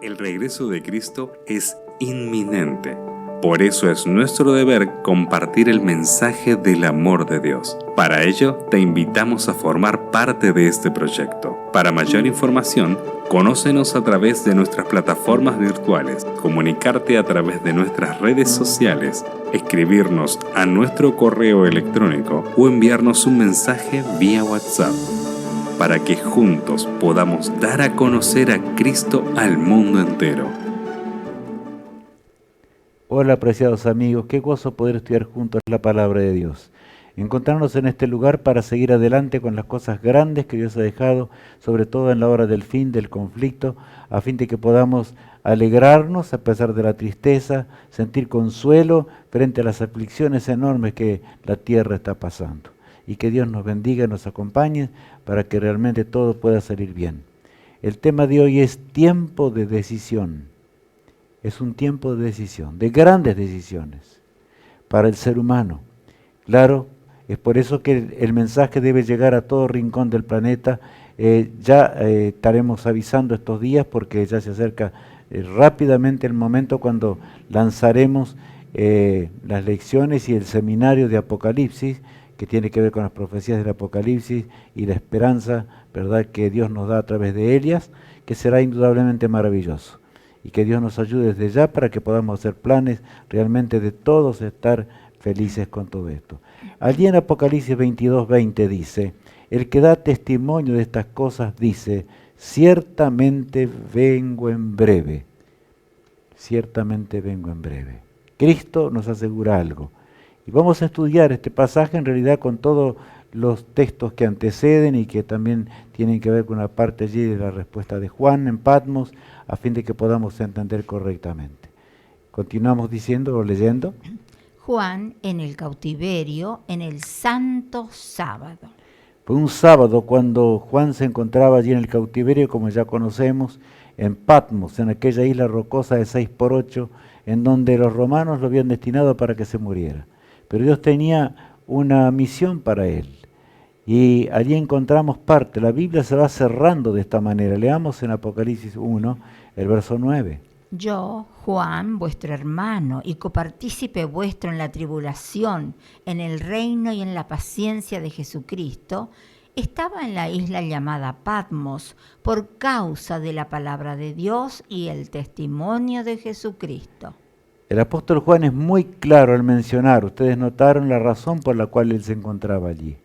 El regreso de Cristo es inminente. Por eso es nuestro deber compartir el mensaje del amor de Dios. Para ello, te invitamos a formar parte de este proyecto. Para mayor información, conócenos a través de nuestras plataformas virtuales, comunicarte a través de nuestras redes sociales, escribirnos a nuestro correo electrónico o enviarnos un mensaje vía WhatsApp, para que juntos podamos dar a conocer a Cristo al mundo entero. Hola apreciados amigos, qué gozo poder estudiar juntos la palabra de Dios. Encontrarnos en este lugar para seguir adelante con las cosas grandes que Dios ha dejado, sobre todo en la hora del fin, del conflicto, a fin de que podamos alegrarnos a pesar de la tristeza, sentir consuelo frente a las aflicciones enormes que la tierra está pasando. Y que Dios nos bendiga y nos acompañe para que realmente todo pueda salir bien. El tema de hoy es tiempo de decisión. Es un tiempo de decisión, de grandes decisiones para el ser humano. Claro, es por eso que el mensaje debe llegar a todo rincón del planeta. Estaremos avisando estos días porque ya se acerca rápidamente el momento cuando lanzaremos las lecciones y el seminario de Apocalipsis, que tiene que ver con las profecías del Apocalipsis y la esperanza, ¿verdad?, que Dios nos da a través de ellas, que será indudablemente maravilloso. Y que Dios nos ayude desde ya para que podamos hacer planes realmente de todos estar felices con todo esto. Allí en Apocalipsis 22:20 dice, el que da testimonio de estas cosas dice, ciertamente vengo en breve. Ciertamente vengo en breve. Cristo nos asegura algo. Y vamos a estudiar este pasaje en realidad con todos los textos que anteceden y que también tienen que ver con una parte allí de la respuesta de Juan en Patmos, a fin de que podamos entender correctamente. Continuamos diciendo o leyendo. Juan en el cautiverio en el santo sábado. Fue un sábado cuando Juan se encontraba allí en el cautiverio, como ya conocemos, en Patmos, en aquella isla rocosa de 6x8, en donde los romanos lo habían destinado para que se muriera. Pero Dios tenía una misión para él. Y allí encontramos parte. La Biblia se va cerrando de esta manera. Leamos en Apocalipsis 1, el verso 9. Yo, Juan, vuestro hermano, y copartícipe vuestro en la tribulación, en el reino y en la paciencia de Jesucristo, estaba en la isla llamada Patmos por causa de la palabra de Dios y el testimonio de Jesucristo. El apóstol Juan es muy claro al mencionar, ustedes notaron la razón por la cual él se encontraba allí.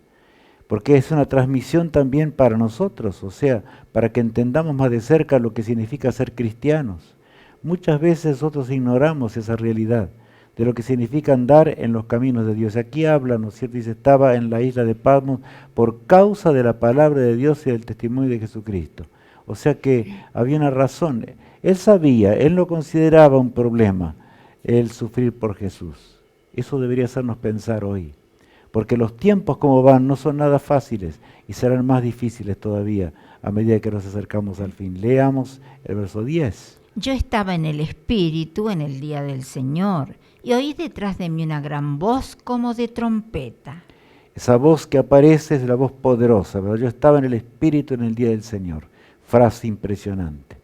Porque es una transmisión también para nosotros, o sea, para que entendamos más de cerca lo que significa ser cristianos. Muchas veces nosotros ignoramos esa realidad de lo que significa andar en los caminos de Dios. Aquí habla, ¿no es cierto? Dice, estaba en la isla de Patmos por causa de la palabra de Dios y del testimonio de Jesucristo. O sea que había una razón. Él sabía, él no consideraba un problema el sufrir por Jesús. Eso debería hacernos pensar hoy. Porque los tiempos como van no son nada fáciles y serán más difíciles todavía a medida que nos acercamos al fin. Leamos el verso 10. Yo estaba en el Espíritu en el día del Señor y oí detrás de mí una gran voz como de trompeta. Esa voz que aparece es la voz poderosa, ¿verdad? Yo estaba en el Espíritu en el día del Señor. Frase impresionante.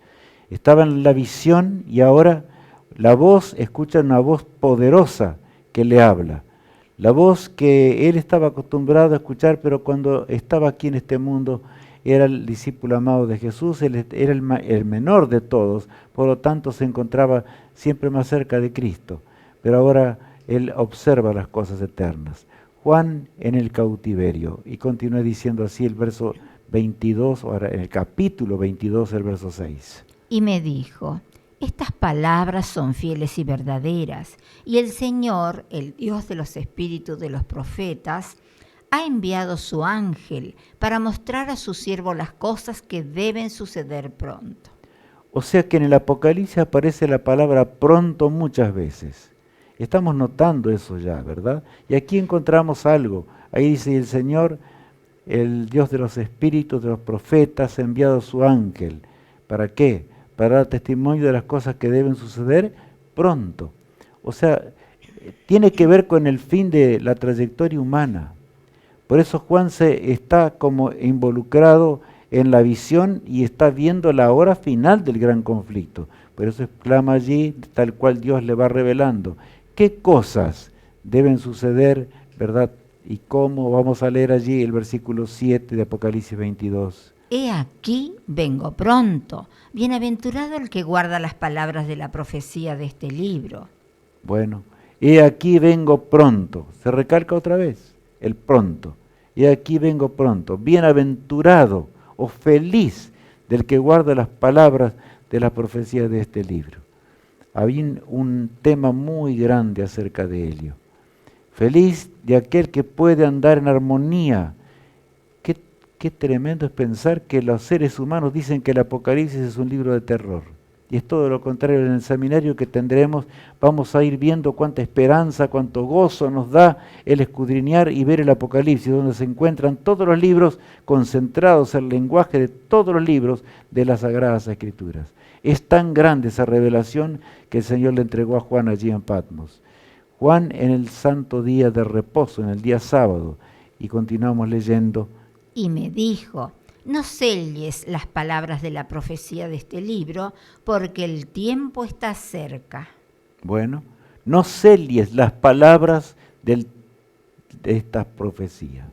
Estaba en la visión y ahora la voz, escucha una voz poderosa que le habla. La voz que él estaba acostumbrado a escuchar, pero cuando estaba aquí en este mundo, era el discípulo amado de Jesús, él era el menor de todos, por lo tanto se encontraba siempre más cerca de Cristo. Pero ahora él observa las cosas eternas. Juan en el cautiverio, y continúa diciendo así el verso 22, ahora en el capítulo 22, el verso 6. Y me dijo, estas palabras son fieles y verdaderas, y el Señor, el Dios de los espíritus de los profetas, ha enviado su ángel para mostrar a su siervo las cosas que deben suceder pronto. O sea que en el Apocalipsis aparece la palabra pronto muchas veces. Estamos notando eso ya, ¿verdad? Y aquí encontramos algo. Ahí dice el Señor, el Dios de los espíritus de los profetas, ha enviado su ángel. ¿Para qué? Para dar testimonio de las cosas que deben suceder pronto. O sea, tiene que ver con el fin de la trayectoria humana. Por eso Juan se está como involucrado en la visión y está viendo la hora final del gran conflicto. Por eso exclama allí, tal cual Dios le va revelando, qué cosas deben suceder, ¿verdad? Y cómo. Vamos a leer allí el versículo 7 de Apocalipsis 22. He aquí, vengo pronto. Bienaventurado el que guarda las palabras de la profecía de este libro. Bueno, he aquí vengo pronto. Se recalca otra vez, el pronto. He aquí vengo pronto. Bienaventurado o feliz del que guarda las palabras de la profecía de este libro. Había un tema muy grande acerca de ello. Feliz de aquel que puede andar en armonía. Qué tremendo es pensar que los seres humanos dicen que el Apocalipsis es un libro de terror. Y es todo lo contrario. En el seminario que tendremos vamos a ir viendo cuánta esperanza, cuánto gozo nos da el escudriñar y ver el Apocalipsis, donde se encuentran todos los libros concentrados, el lenguaje de todos los libros de las Sagradas Escrituras. Es tan grande esa revelación que el Señor le entregó a Juan allí en Patmos. Juan en el santo día de reposo, en el día sábado, y continuamos leyendo. Y me dijo, no selles las palabras de la profecía de este libro, porque el tiempo está cerca. Bueno, no selles las palabras de esta profecía.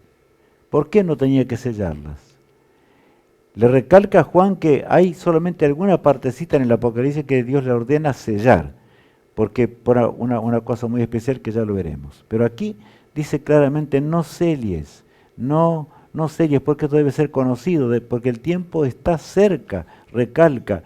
¿Por qué no tenía que sellarlas? Le recalca a Juan que hay solamente alguna partecita en el Apocalipsis que Dios le ordena sellar, porque por una cosa muy especial que ya lo veremos. Pero aquí dice claramente, no selles, no selles, porque esto debe ser conocido, porque el tiempo está cerca, recalca.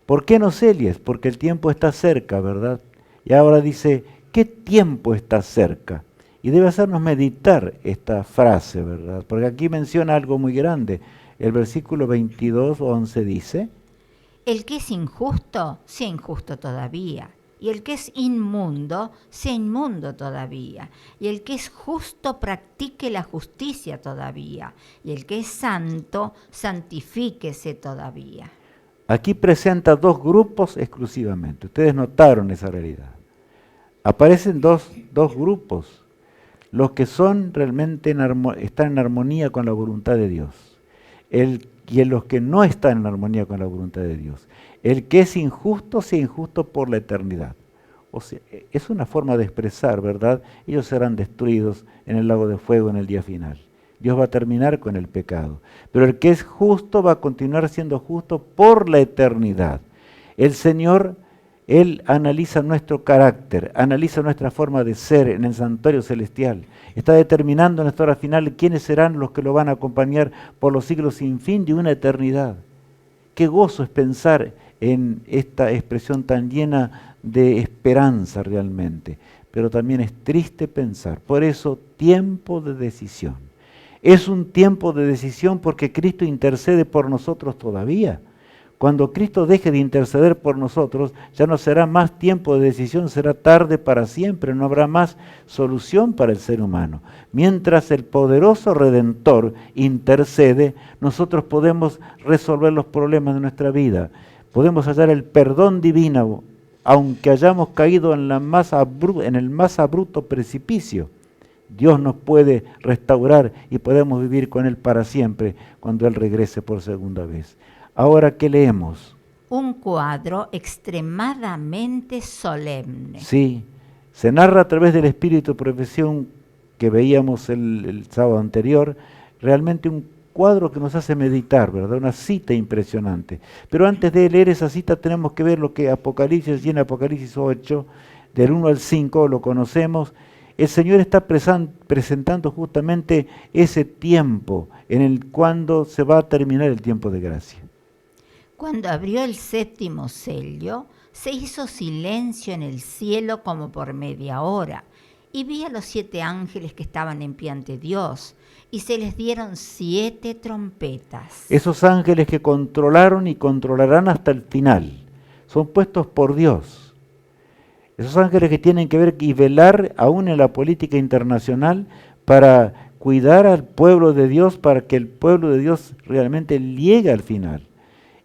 ¿Por qué no selles? Porque el tiempo está cerca, ¿verdad? Y ahora dice, ¿qué tiempo está cerca? Y debe hacernos meditar esta frase, ¿verdad? Porque aquí menciona algo muy grande. El versículo 22:11 dice, el que es injusto, sea injusto todavía. Y el que es inmundo, sea inmundo todavía. Y el que es justo, practique la justicia todavía. Y el que es santo, santifíquese todavía. Aquí presenta dos grupos exclusivamente. Ustedes notaron esa realidad. Aparecen dos grupos. Los que son realmente están en armonía con la voluntad de Dios. Y en los que no están en armonía con la voluntad de Dios. El que es injusto, sea injusto por la eternidad. O sea, es una forma de expresar, ¿verdad? Ellos serán destruidos en el lago de fuego en el día final. Dios va a terminar con el pecado. Pero el que es justo va a continuar siendo justo por la eternidad. El Señor, Él analiza nuestro carácter, analiza nuestra forma de ser en el santuario celestial. Está determinando en esta hora final quiénes serán los que lo van a acompañar por los siglos sin fin de una eternidad. Qué gozo es pensar en esta expresión tan llena de esperanza realmente, pero también es triste pensar. Por eso, tiempo de decisión. Es un tiempo de decisión porque Cristo intercede por nosotros todavía. Cuando Cristo deje de interceder por nosotros, ya no será más tiempo de decisión, será tarde para siempre, no habrá más solución para el ser humano. Mientras el poderoso Redentor intercede, nosotros podemos resolver los problemas de nuestra vida. Podemos hallar el perdón divino, aunque hayamos caído en el más abrupto precipicio. Dios nos puede restaurar y podemos vivir con Él para siempre cuando Él regrese por segunda vez. Ahora, ¿qué leemos? Un cuadro extremadamente solemne. Sí, se narra a través del espíritu de profesión que veíamos el sábado anterior, realmente un cuadro que nos hace meditar, ¿verdad? Una cita impresionante. Pero antes de leer esa cita tenemos que ver lo que Apocalipsis, y en Apocalipsis 8, del 1 al 5, lo conocemos. El Señor está presentando justamente ese tiempo en el cuando se va a terminar el tiempo de gracia. Cuando abrió el séptimo sello, se hizo silencio en el cielo como por media hora, y vi a los 7 ángeles que estaban en pie ante Dios, y se les dieron 7 trompetas. Esos ángeles que controlaron y controlarán hasta el final, son puestos por Dios. Esos ángeles que tienen que ver y velar aún en la política internacional para cuidar al pueblo de Dios, para que el pueblo de Dios realmente llegue al final.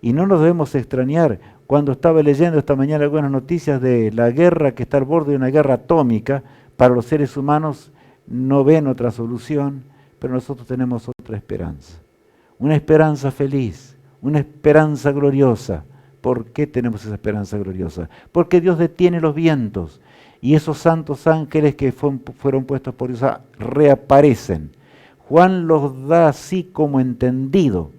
Y no nos debemos extrañar. Cuando estaba leyendo esta mañana algunas noticias de la guerra que está al borde de una guerra atómica, para los seres humanos no ven otra solución, pero nosotros tenemos otra esperanza. una esperanza feliz, una esperanza gloriosa. ¿Por qué tenemos esa esperanza gloriosa? Porque Dios detiene los vientos y esos santos ángeles que fueron puestos por Dios reaparecen. Juan los da así como entendido.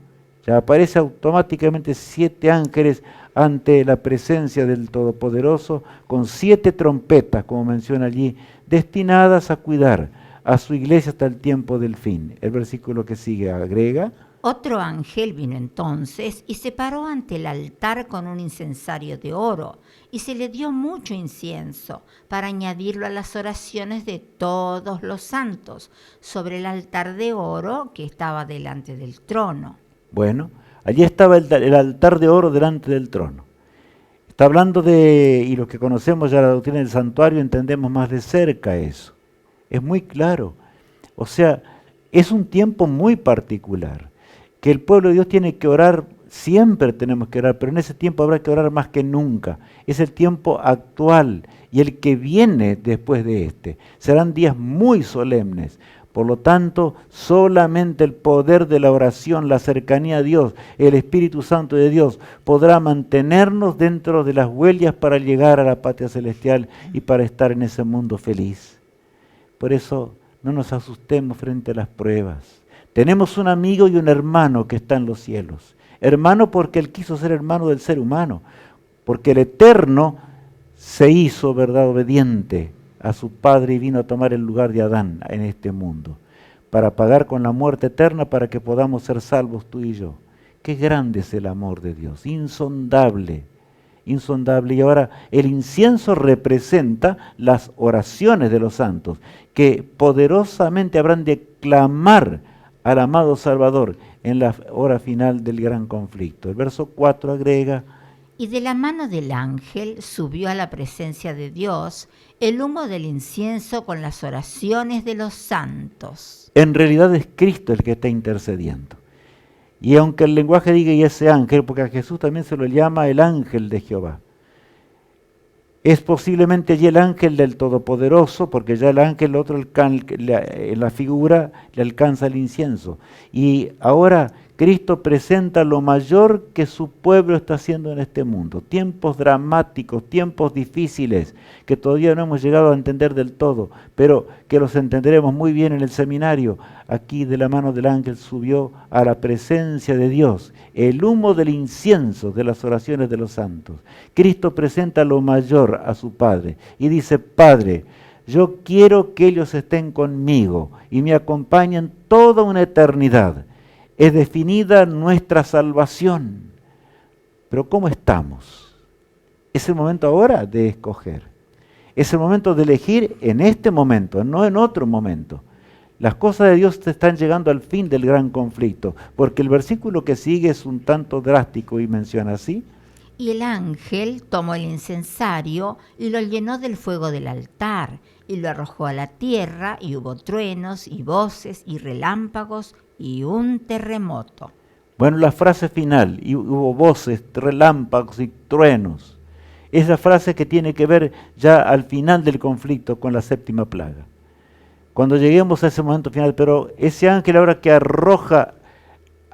Ya aparece automáticamente 7 ángeles ante la presencia del Todopoderoso con 7 trompetas, como menciona allí, destinadas a cuidar a su iglesia hasta el tiempo del fin. El versículo que sigue agrega: Otro ángel vino entonces y se paró ante el altar con un incensario de oro, y se le dio mucho incienso para añadirlo a las oraciones de todos los santos sobre el altar de oro que estaba delante del trono. Bueno, allí estaba el altar de oro delante del trono. Está hablando de, y los que conocemos ya la doctrina del santuario entendemos más de cerca eso. Es muy claro. O sea, es un tiempo muy particular, que el pueblo de Dios tiene que orar, siempre tenemos que orar, pero en ese tiempo habrá que orar más que nunca. Es el tiempo actual y el que viene después de este. Serán días muy solemnes. Por lo tanto, solamente el poder de la oración, la cercanía a Dios, el Espíritu Santo de Dios podrá mantenernos dentro de las huellas para llegar a la patria celestial y para estar en ese mundo feliz. Por eso no nos asustemos frente a las pruebas. Tenemos un amigo y un hermano que está en los cielos. Hermano porque Él quiso ser hermano del ser humano, porque el Eterno se hizo, ¿verdad?, obediente a su Padre y vino a tomar el lugar de Adán en este mundo, para pagar con la muerte eterna para que podamos ser salvos tú y yo. Qué grande es el amor de Dios, insondable, insondable. Y ahora el incienso representa las oraciones de los santos, que poderosamente habrán de clamar al amado Salvador en la hora final del gran conflicto. El verso 4 agrega: Y de la mano del ángel subió a la presencia de Dios el humo del incienso con las oraciones de los santos. En realidad es Cristo el que está intercediendo. Y aunque el lenguaje diga y ese ángel, porque a Jesús también se lo llama el ángel de Jehová, es posiblemente allí el ángel del Todopoderoso, porque ya el ángel otro en la figura le alcanza el incienso. Y ahora Cristo presenta lo mayor que su pueblo está haciendo en este mundo. Tiempos dramáticos, tiempos difíciles, que todavía no hemos llegado a entender del todo, pero que los entenderemos muy bien en el seminario. Aquí de la mano del ángel subió a la presencia de Dios el humo del incienso de las oraciones de los santos. Cristo presenta lo mayor a su Padre y dice: Padre, yo quiero que ellos estén conmigo y me acompañen toda una eternidad. Es definida nuestra salvación. Pero ¿cómo estamos? Es el momento ahora de escoger. Es el momento de elegir en este momento, no en otro momento. Las cosas de Dios están llegando al fin del gran conflicto, porque el versículo que sigue es un tanto drástico y menciona así: Y el ángel tomó el incensario y lo llenó del fuego del altar, y lo arrojó a la tierra, y hubo truenos y voces y relámpagos y un terremoto. Bueno, la frase final: y hubo voces, relámpagos y truenos. Esa frase que tiene que ver ya al final del conflicto con la séptima plaga. Cuando lleguemos a ese momento final, pero ese ángel ahora que arroja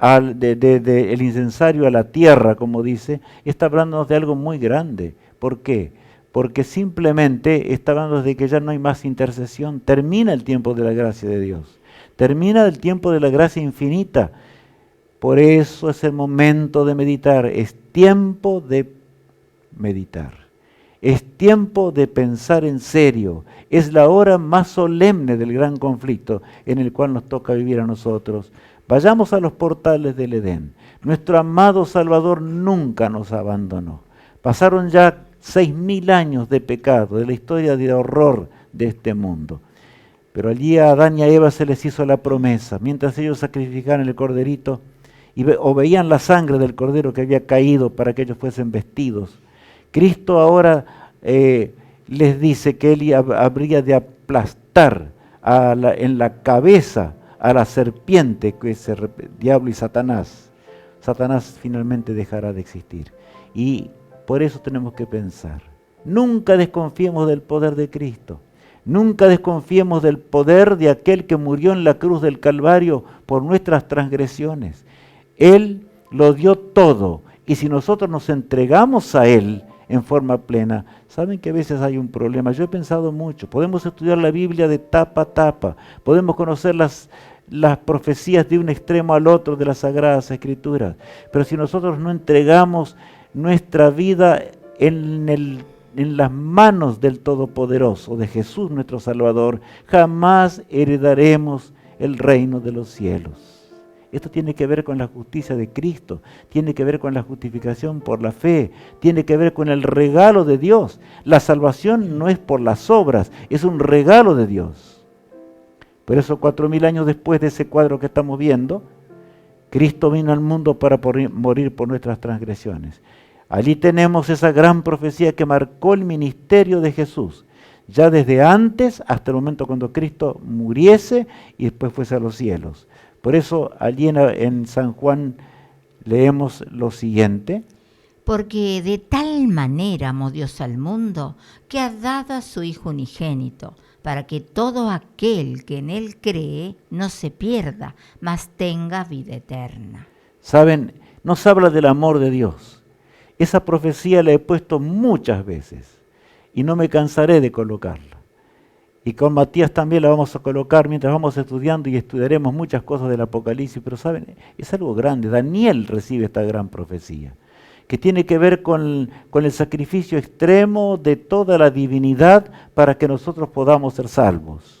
el incensario a la tierra, como dice, está hablándonos de algo muy grande. ¿Por qué? Porque simplemente está hablando de que ya no hay más intercesión. Termina el tiempo de la gracia de Dios. Termina el tiempo de la gracia infinita. Por eso es el momento de meditar. Es tiempo de meditar. Es tiempo de pensar en serio. Es la hora más solemne del gran conflicto en el cual nos toca vivir a nosotros. Vayamos a los portales del Edén. Nuestro amado Salvador nunca nos abandonó. Pasaron ya 6.000 años de pecado, de la historia de horror de este mundo. Pero allí a Adán y a Eva se les hizo la promesa, mientras ellos sacrificaban el corderito o veían la sangre del cordero que había caído para que ellos fuesen vestidos. Cristo ahora les dice que Él habría de aplastar en la cabeza a la serpiente, que es el diablo y Satanás. Satanás finalmente dejará de existir. Y por eso tenemos que pensar. Nunca desconfiemos del poder de Cristo. Nunca desconfiemos del poder de aquel que murió en la cruz del Calvario por nuestras transgresiones. Él lo dio todo. Y si nosotros nos entregamos a Él en forma plena, saben que a veces hay un problema. Yo he pensado mucho. Podemos estudiar la Biblia de tapa a tapa. Podemos conocer las profecías de un extremo al otro de las Sagradas Escrituras. Pero si nosotros no entregamos nuestra vida en las manos del Todopoderoso, de Jesús nuestro Salvador, jamás heredaremos el reino de los cielos. Esto tiene que ver con la justicia de Cristo, tiene que ver con la justificación por la fe, tiene que ver con el regalo de Dios. La salvación no es por las obras, es un regalo de Dios. Por eso 4000 años después de ese cuadro que estamos viendo, Cristo vino al mundo para morir por nuestras transgresiones. Allí tenemos esa gran profecía que marcó el ministerio de Jesús, ya desde antes hasta el momento cuando Cristo muriese y después fuese a los cielos. Por eso allí en San Juan leemos lo siguiente. Porque de tal manera amó Dios al mundo, que ha dado a su Hijo unigénito, para que todo aquel que en Él cree no se pierda, mas tenga vida eterna. Saben, nos habla del amor de Dios. Esa profecía la he puesto muchas veces y no me cansaré de colocarla. Y con Matías también la vamos a colocar mientras vamos estudiando y estudiaremos muchas cosas del Apocalipsis, pero saben, es algo grande. Daniel recibe esta gran profecía, que tiene que ver con el sacrificio extremo de toda la divinidad para que nosotros podamos ser salvos.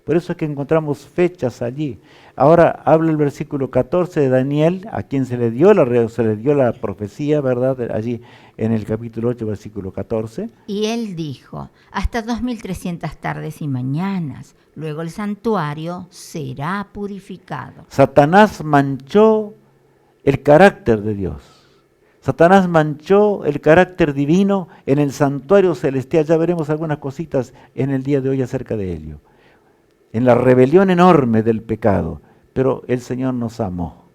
Por eso es que encontramos fechas allí. Ahora habla el versículo 14 de Daniel, a quien se le dio la profecía, ¿verdad? Allí en el capítulo 8, versículo 14. Y él dijo, hasta 2300 tardes y mañanas, luego el santuario será purificado. Satanás manchó el carácter de Dios. Satanás manchó el carácter divino en el santuario celestial. Ya veremos algunas cositas en el día de hoy acerca de ello. En la rebelión enorme del pecado, pero el Señor nos amó.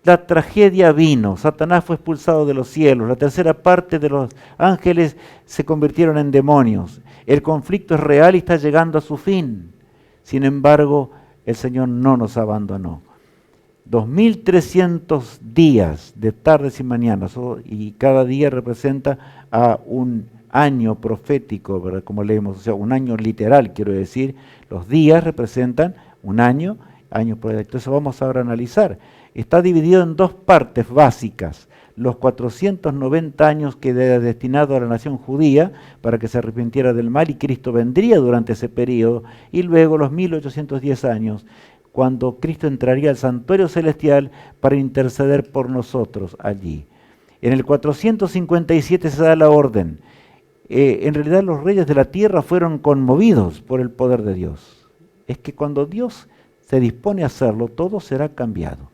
La tragedia vino, Satanás fue expulsado de los cielos, la tercera parte de los ángeles se convirtieron en demonios. El conflicto es real y está llegando a su fin. Sin embargo, el Señor no nos abandonó. 2300 días de tardes y mañanas, y cada día representa a un año profético, ¿verdad? Como leemos, o sea, un año literal, quiero decir. Los días representan un año profético. Entonces vamos ahora a analizar. Está dividido en dos partes básicas. Los 490 años que era destinado a la nación judía para que se arrepintiera del mal y Cristo vendría durante ese periodo. Y luego los 1810 años, cuando Cristo entraría al santuario celestial para interceder por nosotros allí. En el 457 se da la orden. En realidad los reyes de la tierra fueron conmovidos por el poder de Dios. Es que cuando Dios se dispone a hacerlo, todo será cambiado.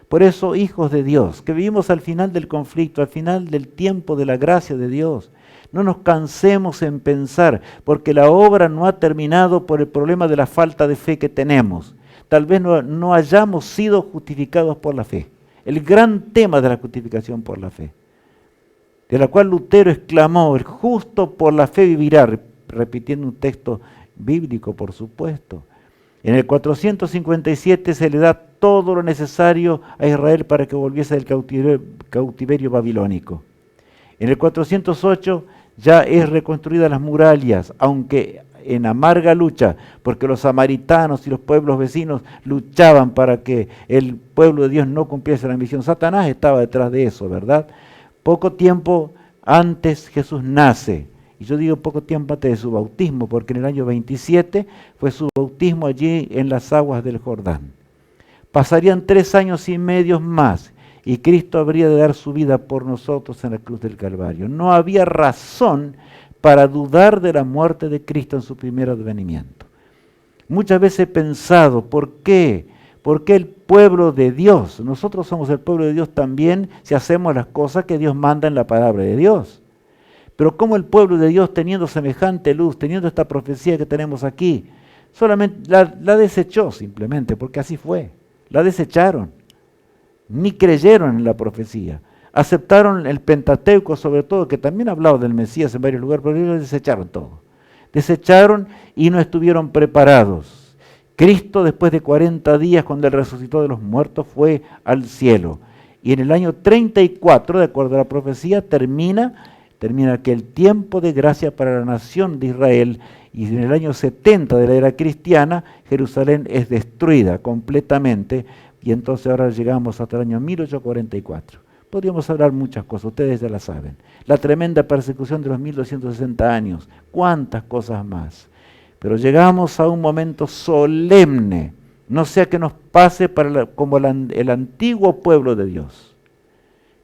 Por eso, hijos de Dios, que vivimos al final del conflicto, al final del tiempo de la gracia de Dios, no nos cansemos en pensar, porque la obra no ha terminado por el problema de la falta de fe que tenemos. Tal vez no hayamos sido justificados por la fe. El gran tema de la justificación por la fe, de la cual Lutero exclamó, el justo por la fe vivirá, repitiendo un texto bíblico, por supuesto. En el 457 se le da todo lo necesario a Israel para que volviese del cautiverio babilónico. En el 408 ya es reconstruidas las murallas, aunque en amarga lucha, porque los samaritanos y los pueblos vecinos luchaban para que el pueblo de Dios no cumpliese la misión. Satanás estaba detrás de eso, ¿verdad? Poco tiempo antes Jesús nace, y yo digo poco tiempo antes de su bautismo, porque en el año 27 fue su bautismo allí en las aguas del Jordán. Pasarían 3 años y medio más, y Cristo habría de dar su vida por nosotros en la cruz del Calvario. No había razón para dudar de la muerte de Cristo en su primer advenimiento. Muchas veces he pensado, ¿por qué? ¿Por qué el pueblo de Dios? Nosotros somos el pueblo de Dios también si hacemos las cosas que Dios manda en la palabra de Dios. Pero ¿cómo el pueblo de Dios, teniendo semejante luz, teniendo esta profecía que tenemos aquí, solamente la desechó simplemente, porque así fue? La desecharon, ni creyeron en la profecía. Aceptaron el Pentateuco, sobre todo, que también ha hablado del Mesías en varios lugares, pero ellos desecharon todo. Desecharon y no estuvieron preparados. Cristo, después de 40 días, cuando Él resucitó de los muertos, fue al cielo. Y en el año 34, de acuerdo a la profecía, termina aquel tiempo de gracia para la nación de Israel. Y en el año 70 de la era cristiana, Jerusalén es destruida completamente. Y entonces ahora llegamos hasta el año 1844. Podríamos hablar muchas cosas, ustedes ya las saben. La tremenda persecución de los 1260 años, cuántas cosas más. Pero llegamos a un momento solemne, no sea que nos pase como el antiguo pueblo de Dios,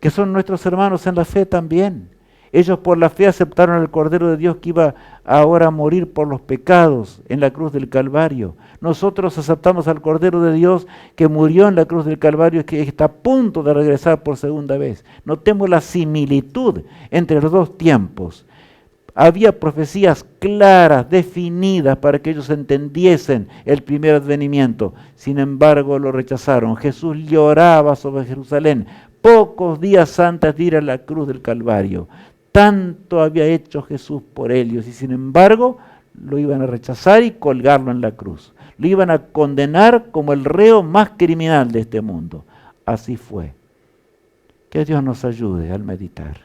que son nuestros hermanos en la fe también. Ellos por la fe aceptaron al Cordero de Dios que iba ahora a morir por los pecados en la cruz del Calvario. Nosotros aceptamos al Cordero de Dios que murió en la cruz del Calvario y que está a punto de regresar por segunda vez. Notemos la similitud entre los dos tiempos. Había profecías claras, definidas, para que ellos entendiesen el primer advenimiento. Sin embargo, lo rechazaron. Jesús lloraba sobre Jerusalén pocos días antes de ir a la cruz del Calvario. Tanto había hecho Jesús por ellos y sin embargo lo iban a rechazar y colgarlo en la cruz. Lo iban a condenar como el reo más criminal de este mundo. Así fue. Que Dios nos ayude al meditar.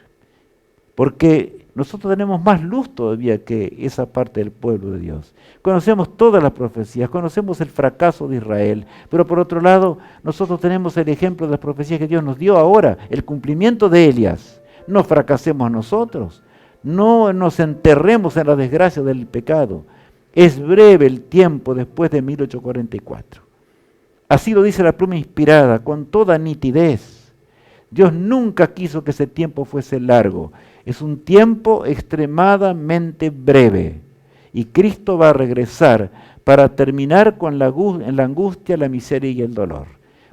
Porque nosotros tenemos más luz todavía que esa parte del pueblo de Dios. Conocemos todas las profecías, conocemos el fracaso de Israel, pero por otro lado, nosotros tenemos el ejemplo de las profecías que Dios nos dio ahora, el cumplimiento de Elías. No fracasemos nosotros, no nos enterremos en la desgracia del pecado. Es breve el tiempo después de 1844. Así lo dice la pluma inspirada, con toda nitidez. Dios nunca quiso que ese tiempo fuese largo. Es un tiempo extremadamente breve. Y Cristo va a regresar para terminar con la angustia, la miseria y el dolor.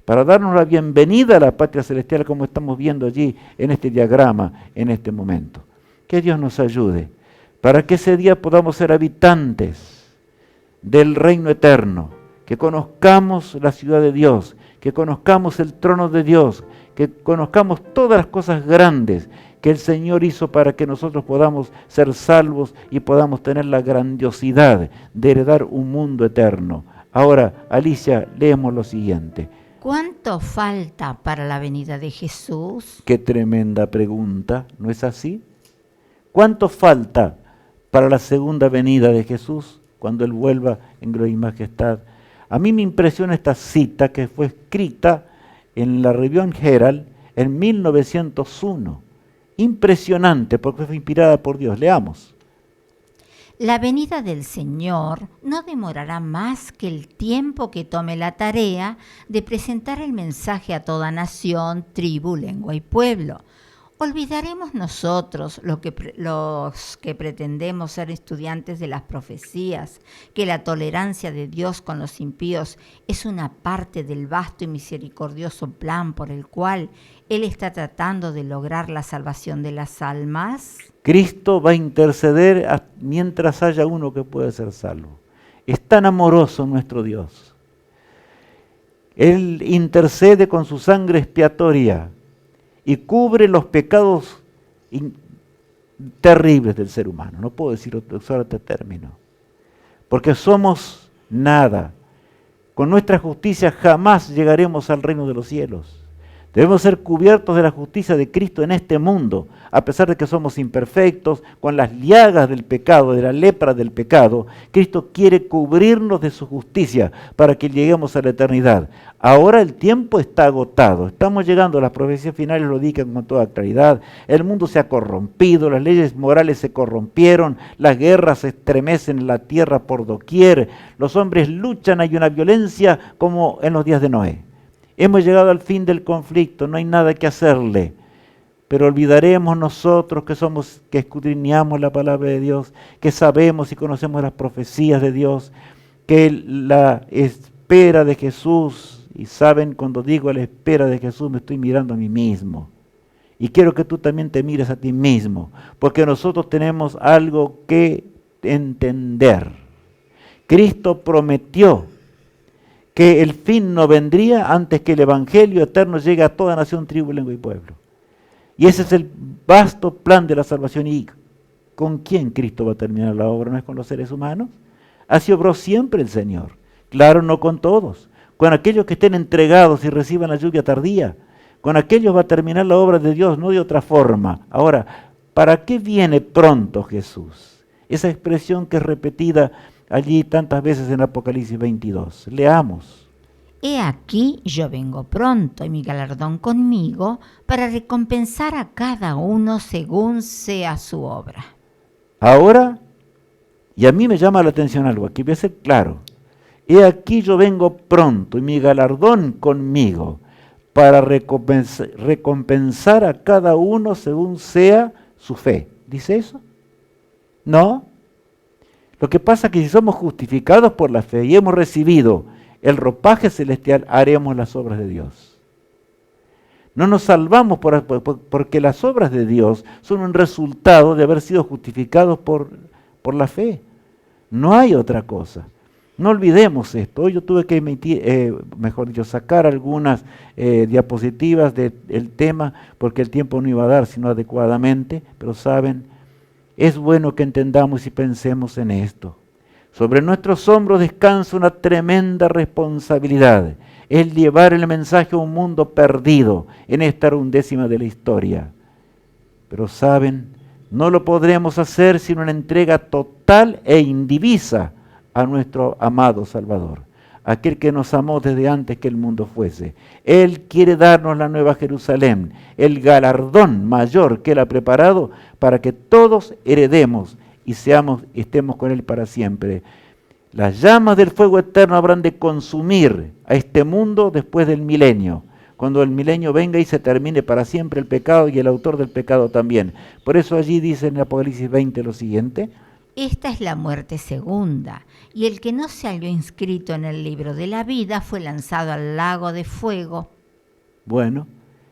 Para darnos la bienvenida a la patria celestial como estamos viendo allí en este diagrama, en este momento. Que Dios nos ayude para que ese día podamos ser habitantes del reino eterno, que conozcamos la ciudad de Dios, que conozcamos el trono de Dios, que conozcamos todas las cosas grandes que el Señor hizo para que nosotros podamos ser salvos y podamos tener la grandiosidad de heredar un mundo eterno. Ahora, Alicia, leemos lo siguiente. ¿Cuánto falta para la venida de Jesús? Qué tremenda pregunta, ¿no es así? ¿Cuánto falta para la segunda venida de Jesús cuando Él vuelva en gloria y majestad? A mí me impresiona esta cita que fue escrita en la Review Herald en 1901. Impresionante porque fue inspirada por Dios. Leamos. La venida del Señor no demorará más que el tiempo que tome la tarea de presentar el mensaje a toda nación, tribu, lengua y pueblo. ¿Olvidaremos nosotros, los que pretendemos ser estudiantes de las profecías, que la tolerancia de Dios con los impíos es una parte del vasto y misericordioso plan por el cual Él está tratando de lograr la salvación de las almas? Cristo va a interceder mientras haya uno que pueda ser salvo. Es tan amoroso nuestro Dios. Él intercede con su sangre expiatoria y cubre los pecados terribles del ser humano. No puedo usar este término. Porque somos nada. Con nuestra justicia jamás llegaremos al reino de los cielos. Debemos ser cubiertos de la justicia de Cristo en este mundo, a pesar de que somos imperfectos, con las llagas del pecado, de la lepra del pecado. Cristo quiere cubrirnos de su justicia para que lleguemos a la eternidad. Ahora el tiempo está agotado, estamos llegando, las profecías finales lo indican con toda claridad. El mundo se ha corrompido, las leyes morales se corrompieron, las guerras se estremecen en la tierra por doquier, los hombres luchan, hay una violencia como en los días de Noé. Hemos llegado al fin del conflicto, no hay nada que hacerle. Pero olvidaremos nosotros que escudriñamos la palabra de Dios, que sabemos y conocemos las profecías de Dios, que la espera de Jesús, y saben, cuando digo la espera de Jesús me estoy mirando a mí mismo. Y quiero que tú también te mires a ti mismo, porque nosotros tenemos algo que entender. Cristo prometió que el fin no vendría antes que el Evangelio eterno llegue a toda nación, tribu, lengua y pueblo. Y ese es el vasto plan de la salvación. ¿Y con quién Cristo va a terminar la obra? ¿No es con los seres humanos? Así obró siempre el Señor. Claro, no con todos. Con aquellos que estén entregados y reciban la lluvia tardía. Con aquellos va a terminar la obra de Dios, no de otra forma. Ahora, ¿para qué viene pronto Jesús? Esa expresión que es repetida allí tantas veces en Apocalipsis 22. Leamos. He aquí yo vengo pronto y mi galardón conmigo para recompensar a cada uno según sea su obra. Ahora, y a mí me llama la atención algo, aquí voy a ser claro. He aquí yo vengo pronto y mi galardón conmigo para recompensar a cada uno según sea su fe. ¿Dice eso? No. Lo que pasa es que si somos justificados por la fe y hemos recibido el ropaje celestial, haremos las obras de Dios. No nos salvamos porque las obras de Dios son un resultado de haber sido justificados por la fe. No hay otra cosa. No olvidemos esto. Hoy yo tuve que sacar algunas diapositivas del tema porque el tiempo no iba a dar sino adecuadamente, pero saben, es bueno que entendamos y pensemos en esto. Sobre nuestros hombros descansa una tremenda responsabilidad, el llevar el mensaje a un mundo perdido en esta 1/10 de la historia. Pero saben, no lo podremos hacer sin una entrega total e indivisa a nuestro amado Salvador, aquel que nos amó desde antes que el mundo fuese. Él quiere darnos la nueva Jerusalén, el galardón mayor que Él ha preparado para que todos heredemos y estemos con Él para siempre. Las llamas del fuego eterno habrán de consumir a este mundo después del milenio, cuando el milenio venga y se termine para siempre el pecado y el autor del pecado también. Por eso allí dice en Apocalipsis 20 lo siguiente. Esta es la muerte segunda, y el que no se halló inscrito en el libro de la vida fue lanzado al lago de fuego. Bueno,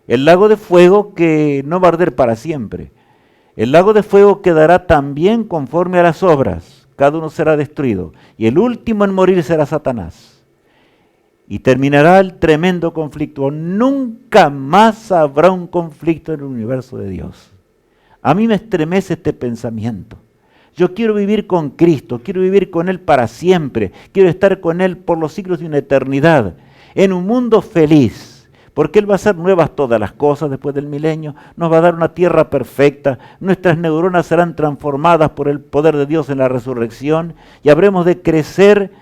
el lago de fuego que no va a arder para siempre. El lago de fuego quedará también conforme a las obras. Cada uno será destruido. Y el último en morir será Satanás. Y terminará el tremendo conflicto. Nunca más habrá un conflicto en el universo de Dios. A mí me estremece este pensamiento. Yo quiero vivir con Cristo, quiero vivir con Él para siempre. Quiero estar con Él por los siglos de una eternidad. En un mundo feliz. Porque Él va a hacer nuevas todas las cosas después del milenio, nos va a dar una tierra perfecta, nuestras neuronas serán transformadas por el poder de Dios en la resurrección y habremos de crecer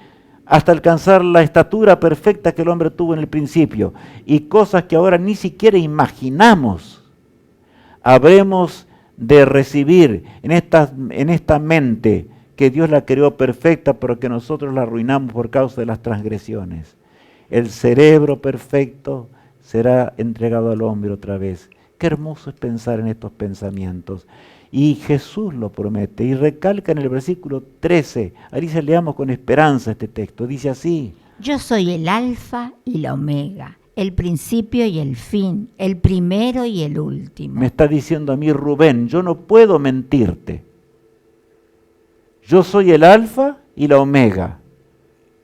hasta alcanzar la estatura perfecta que el hombre tuvo en el principio y cosas que ahora ni siquiera imaginamos. Habremos de recibir en esta mente que Dios la creó perfecta, pero que nosotros la arruinamos por causa de las transgresiones. El cerebro perfecto será entregado al hombre otra vez. Qué hermoso es pensar en estos pensamientos. Y Jesús lo promete y recalca en el versículo 13. Ahí se leamos con esperanza este texto. Dice así. Yo soy el alfa y la omega, el principio y el fin, el primero y el último. Me está diciendo a mí Rubén, yo no puedo mentirte. Yo soy el alfa y la omega,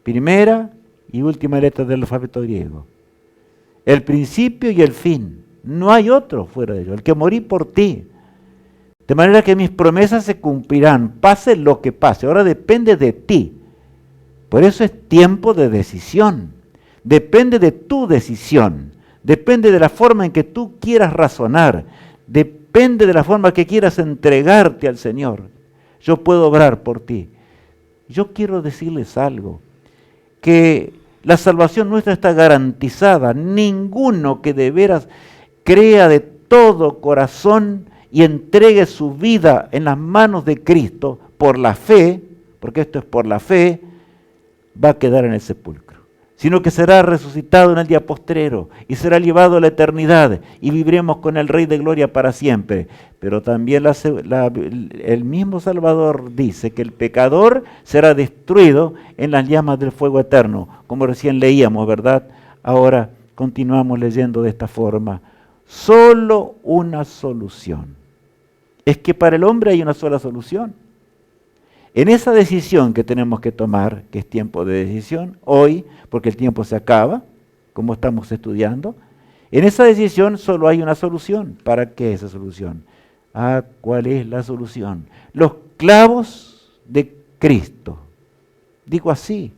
primera y última letra del alfabeto griego. El principio y el fin. No hay otro fuera de ello. El que morí por ti. De manera que mis promesas se cumplirán, pase lo que pase. Ahora depende de ti. Por eso es tiempo de decisión. Depende de tu decisión. Depende de la forma en que tú quieras razonar. Depende de la forma que quieras entregarte al Señor. Yo puedo obrar por ti. Yo quiero decirles algo. Que la salvación nuestra está garantizada. Ninguno que de veras crea de todo corazón y entregue su vida en las manos de Cristo por la fe, porque esto es por la fe, va a quedar en el sepulcro. Sino que será resucitado en el día postrero y será llevado a la eternidad y viviremos con el Rey de Gloria para siempre. Pero también el mismo Salvador dice que el pecador será destruido en las llamas del fuego eterno, como recién leíamos, ¿verdad? Ahora continuamos leyendo de esta forma. Solo una solución. Es que para el hombre hay una sola solución. En esa decisión que tenemos que tomar, que es tiempo de decisión, hoy, porque el tiempo se acaba, como estamos estudiando, en esa decisión solo hay una solución. ¿Para qué esa solución? ¿Cuál es la solución? Los clavos de Cristo. Digo así,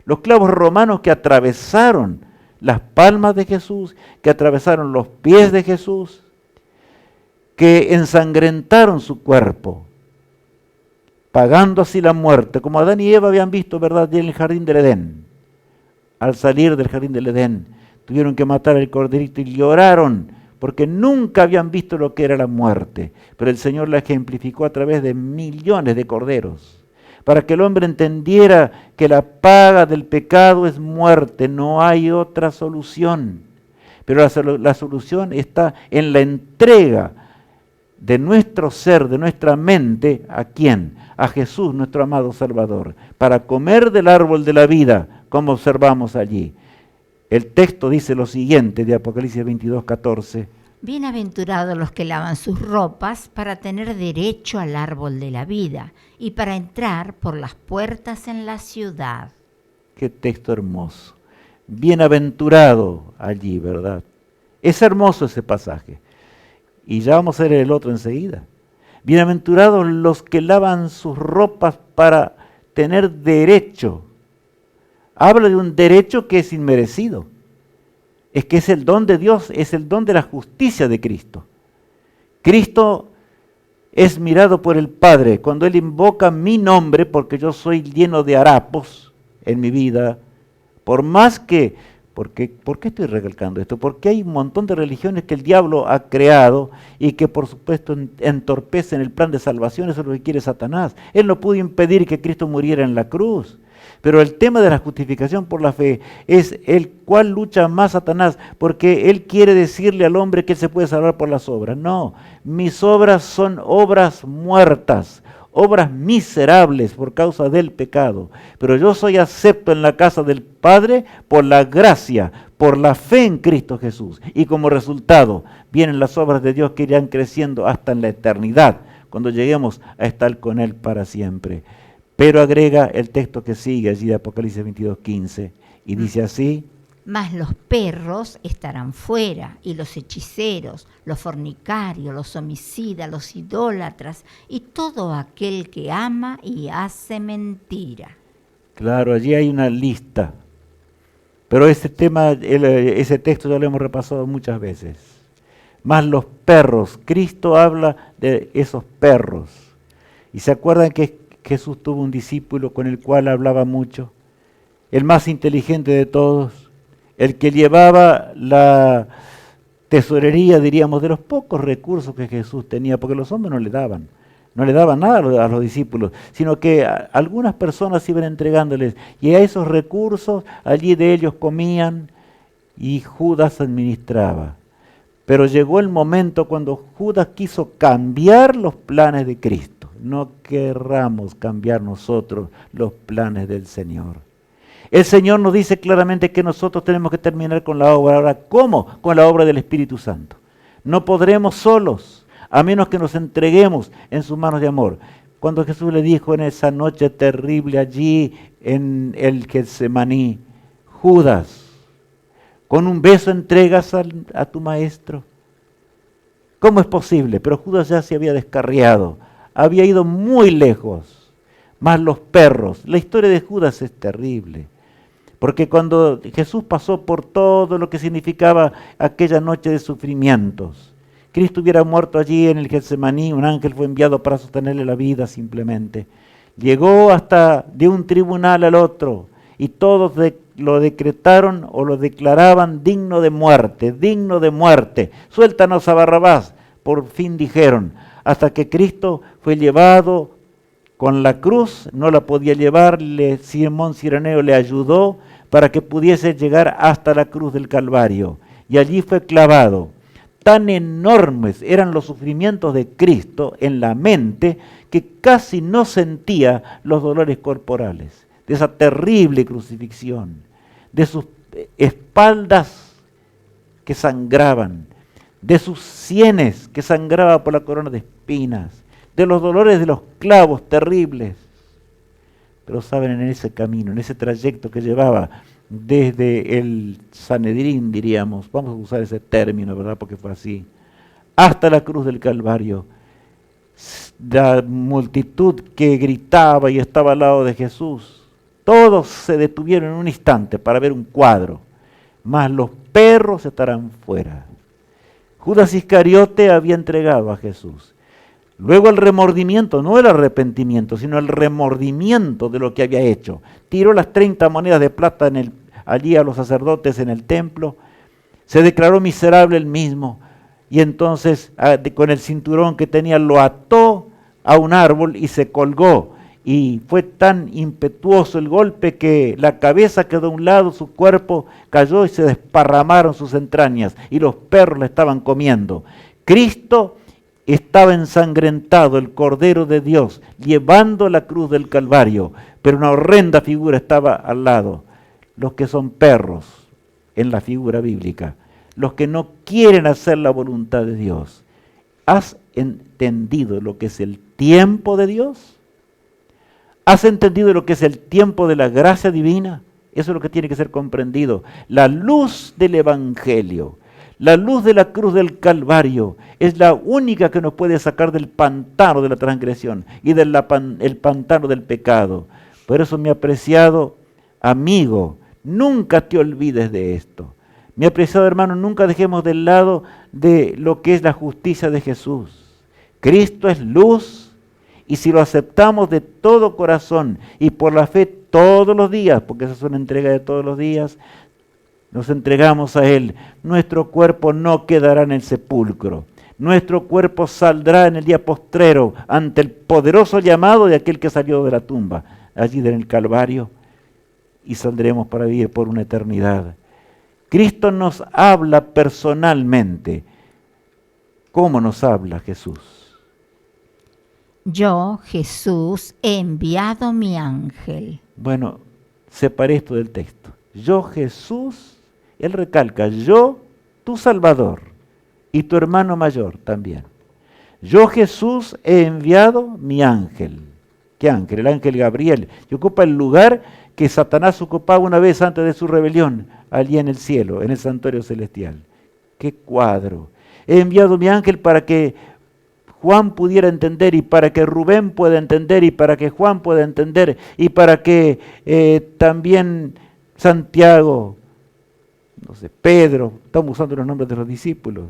Los clavos romanos que atravesaron las palmas de Jesús, que atravesaron los pies de Jesús, que ensangrentaron su cuerpo, pagando así la muerte, como Adán y Eva habían visto, ¿verdad?, en el jardín del Edén. Al salir del jardín del Edén, tuvieron que matar al corderito y lloraron, porque nunca habían visto lo que era la muerte. Pero el Señor la ejemplificó a través de millones de corderos, para que el hombre entendiera que la paga del pecado es muerte, no hay otra solución. Pero la solución está en la entrega de nuestro ser, de nuestra mente, ¿a quién? A Jesús, nuestro amado Salvador, para comer del árbol de la vida, como observamos allí. El texto dice lo siguiente de Apocalipsis 22:14. Bienaventurados los que lavan sus ropas para tener derecho al árbol de la vida y para entrar por las puertas en la ciudad. Qué texto hermoso. Bienaventurado allí, ¿verdad? Es hermoso ese pasaje. Y ya vamos a ver el otro enseguida. Bienaventurados los que lavan sus ropas para tener derecho. Habla de un derecho que es inmerecido. Es que es el don de Dios, es el don de la justicia de Cristo. Cristo es mirado por el Padre cuando Él invoca mi nombre, porque yo soy lleno de harapos en mi vida. ¿Por qué estoy recalcando esto? Porque hay un montón de religiones que el diablo ha creado y que por supuesto entorpecen el plan de salvación. Eso es lo que quiere Satanás. Él no pudo impedir que Cristo muriera en la cruz. Pero el tema de la justificación por la fe es el cual lucha más Satanás, porque él quiere decirle al hombre que él se puede salvar por las obras. No, mis obras son obras muertas, obras miserables por causa del pecado. Pero yo soy acepto en la casa del Padre por la gracia, por la fe en Cristo Jesús. Y como resultado vienen las obras de Dios que irán creciendo hasta en la eternidad, cuando lleguemos a estar con Él para siempre. Pero agrega el texto que sigue allí de Apocalipsis 22:15 y dice así: Mas los perros estarán fuera, y los hechiceros, los fornicarios, los homicidas, los idólatras, y todo aquel que ama y hace mentira. Claro, allí hay una lista. Pero ese texto ya lo hemos repasado muchas veces. Mas los perros, Cristo habla de esos perros. Y se acuerdan que Jesús tuvo un discípulo con el cual hablaba mucho, el más inteligente de todos, el que llevaba la tesorería, diríamos, de los pocos recursos que Jesús tenía, porque los hombres no le daban nada a los discípulos, sino que algunas personas iban entregándoles, y a esos recursos allí de ellos comían, y Judas administraba. Pero llegó el momento cuando Judas quiso cambiar los planes de Cristo. No querramos cambiar nosotros los planes del Señor. El Señor nos dice claramente que nosotros tenemos que terminar con la obra. Ahora, ¿cómo? Con la obra del Espíritu Santo. No podremos solos, a menos que nos entreguemos en sus manos de amor. Cuando Jesús le dijo en esa noche terrible allí en el Getsemaní: Judas, ¿con un beso entregas a tu maestro? ¿Cómo es posible? Pero Judas ya se había descarriado, había ido muy lejos. Más los perros. La historia de Judas es terrible, porque cuando Jesús pasó por todo lo que significaba aquella noche de sufrimientos, Cristo hubiera muerto allí en el Getsemaní, un ángel fue enviado para sostenerle la vida simplemente. Llegó hasta de un tribunal al otro, y todos lo decretaron o lo declaraban digno de muerte, digno de muerte. Suéltanos a Barrabás, por fin dijeron, hasta que Cristo fue llevado con la cruz. No la podía llevar, Simón Cireneo le ayudó para que pudiese llegar hasta la cruz del Calvario, y allí fue clavado. Tan enormes eran los sufrimientos de Cristo en la mente que casi no sentía los dolores corporales de esa terrible crucifixión, de sus espaldas que sangraban, de sus sienes que sangraba por la corona de espinas, de los dolores de los clavos terribles. Pero saben, en ese camino, en ese trayecto que llevaba desde el Sanedrín, diríamos, vamos a usar ese término, ¿verdad?, porque fue así, hasta la cruz del Calvario, la multitud que gritaba y estaba al lado de Jesús, Todos se detuvieron en un instante para ver un cuadro, mas los perros estarán fuera. Judas Iscariote había entregado a Jesús. Luego el remordimiento, no el arrepentimiento, sino el remordimiento de lo que había hecho. Tiró las 30 monedas de plata allí a los sacerdotes en el templo, se declaró miserable él mismo y entonces con el cinturón que tenía lo ató a un árbol y se colgó. Y fue tan impetuoso el golpe que la cabeza quedó a un lado, su cuerpo cayó y se desparramaron sus entrañas y los perros le estaban comiendo. Cristo estaba ensangrentado, el Cordero de Dios, llevando la cruz del Calvario, pero una horrenda figura estaba al lado. Los que son perros en la figura bíblica, los que no quieren hacer la voluntad de Dios. ¿Has entendido lo que es el tiempo de Dios? ¿Has entendido lo que es el tiempo de la gracia divina? Eso es lo que tiene que ser comprendido. La luz del Evangelio, la luz de la cruz del Calvario, es la única que nos puede sacar del pantano de la transgresión y del pantano del pecado. Por eso, mi apreciado amigo, nunca te olvides de esto. Mi apreciado hermano, nunca dejemos de lado de lo que es la justicia de Jesús. Cristo es luz. Y si lo aceptamos de todo corazón y por la fe todos los días, porque esa es una entrega de todos los días, nos entregamos a Él, nuestro cuerpo no quedará en el sepulcro. Nuestro cuerpo saldrá en el día postrero ante el poderoso llamado de aquel que salió de la tumba, allí en el Calvario, y saldremos para vivir por una eternidad. Cristo nos habla personalmente. ¿Cómo nos habla Jesús? Yo, Jesús, he enviado mi ángel. Bueno, separé esto del texto. Yo, Jesús, él recalca, yo, tu Salvador, y tu hermano mayor también. Yo, Jesús, he enviado mi ángel. ¿Qué ángel? El ángel Gabriel, que ocupa el lugar que Satanás ocupaba una vez antes de su rebelión, allí en el cielo, en el santuario celestial. ¡Qué cuadro! He enviado mi ángel para que Juan pudiera entender y para que Rubén pueda entender y para que Juan pueda entender y para que también Santiago, no sé, Pedro, estamos usando los nombres de los discípulos,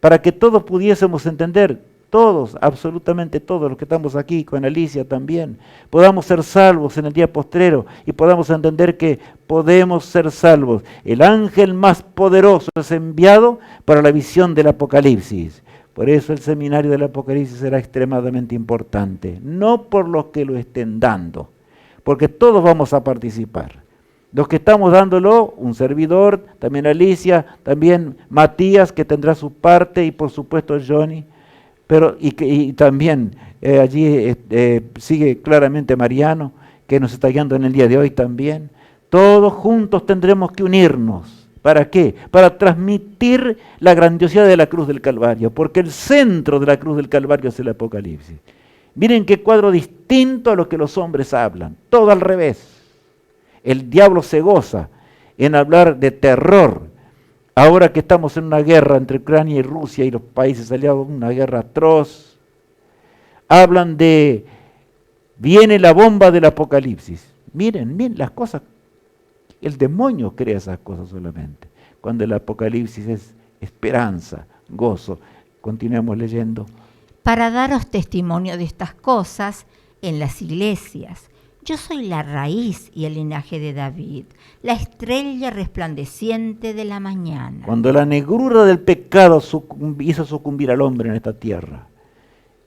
para que todos pudiésemos entender, todos, absolutamente todos los que estamos aquí, con Alicia también, podamos ser salvos en el día postrero y podamos entender que podemos ser salvos. El ángel más poderoso es enviado para la visión del Apocalipsis. Por eso el seminario del Apocalipsis será extremadamente importante, no por los que lo estén dando, porque todos vamos a participar. Los que estamos dándolo, un servidor, también Alicia, también Matías, que tendrá su parte, y por supuesto Johnny, y también allí sigue claramente Mariano, que nos está guiando en el día de hoy también. Todos juntos tendremos que unirnos. ¿Para qué? Para transmitir la grandiosidad de la cruz del Calvario, porque el centro de la cruz del Calvario es el Apocalipsis. Miren qué cuadro distinto a lo que los hombres hablan, todo al revés. El diablo se goza en hablar de terror. Ahora que estamos en una guerra entre Ucrania y Rusia y los países aliados, una guerra atroz, hablan de, viene la bomba del Apocalipsis. Miren las cosas. El demonio crea esas cosas solamente, cuando el Apocalipsis es esperanza, gozo. Continuemos leyendo. Para daros testimonio de estas cosas en las iglesias, yo soy la raíz y el linaje de David, la estrella resplandeciente de la mañana. Cuando la negrura del pecado hizo sucumbir al hombre en esta tierra,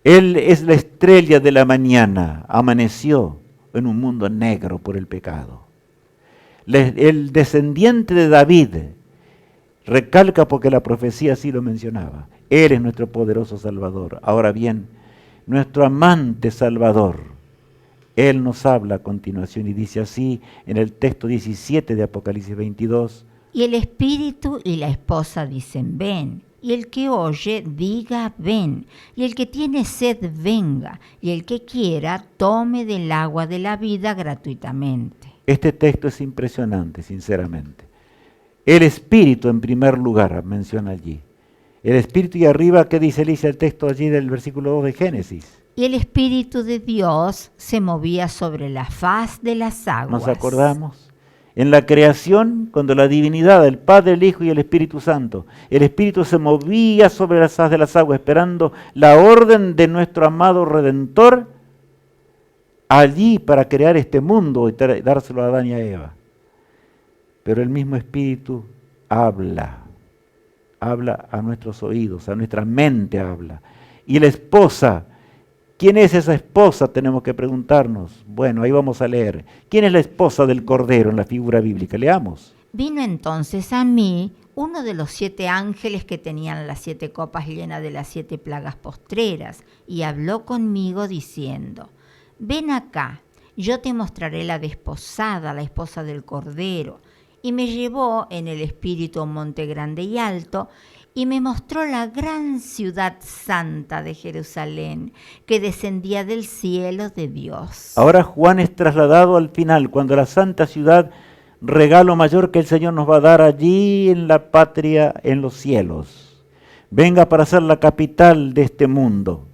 Él es la estrella de la mañana, amaneció en un mundo negro por el pecado. El descendiente de David, recalca porque la profecía así lo mencionaba, Él es nuestro poderoso Salvador. Ahora bien, nuestro amante Salvador, Él nos habla a continuación y dice así en el texto 17 de Apocalipsis 22. Y el espíritu y la esposa dicen, ven. Y el que oye, diga, ven. Y el que tiene sed, venga. Y el que quiera, tome del agua de la vida gratuitamente. Este texto es impresionante, sinceramente. El Espíritu, en primer lugar, menciona allí. El Espíritu, y arriba, ¿qué dice Alicia el texto allí del versículo 2 de Génesis? Y el Espíritu de Dios se movía sobre la faz de las aguas. ¿Nos acordamos? En la creación, cuando la divinidad, el Padre, el Hijo y el Espíritu Santo, el Espíritu se movía sobre la faz de las aguas, esperando la orden de nuestro amado Redentor allí para crear este mundo y dárselo a Adán y a Eva. Pero el mismo Espíritu habla a nuestros oídos, a nuestra mente habla. Y la esposa, ¿quién es esa esposa? Tenemos que preguntarnos. Bueno, ahí vamos a leer. ¿Quién es la esposa del Cordero en la figura bíblica? Leamos. Vino entonces a mí uno de los 7 ángeles que tenían las 7 copas llenas de las 7 plagas postreras, y habló conmigo diciendo: ven acá, yo te mostraré la desposada, la esposa del Cordero. Y me llevó en el espíritu a un monte grande y alto, y me mostró la gran ciudad santa de Jerusalén, que descendía del cielo de Dios. Ahora Juan es trasladado al final, cuando la santa ciudad, regalo mayor que el Señor nos va a dar allí en la patria, en los cielos. Venga para ser la capital de este mundo.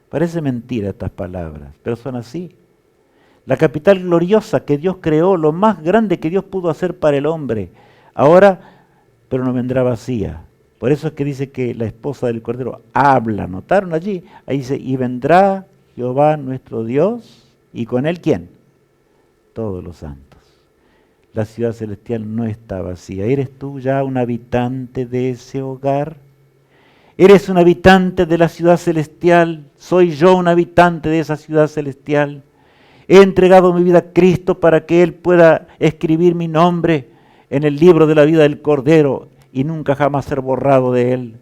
Parece mentira estas palabras, pero son así. La capital gloriosa que Dios creó, lo más grande que Dios pudo hacer para el hombre. Ahora, pero no vendrá vacía. Por eso es que dice que la esposa del Cordero habla. ¿Notaron allí? Ahí dice, y vendrá Jehová nuestro Dios, y con él ¿quién? Todos los santos. La ciudad celestial no está vacía. ¿Eres tú ya un habitante de ese hogar? ¿Eres un habitante de la ciudad celestial? ¿Soy yo un habitante de esa ciudad celestial? He entregado mi vida a Cristo para que Él pueda escribir mi nombre en el libro de la vida del Cordero y nunca jamás ser borrado de Él.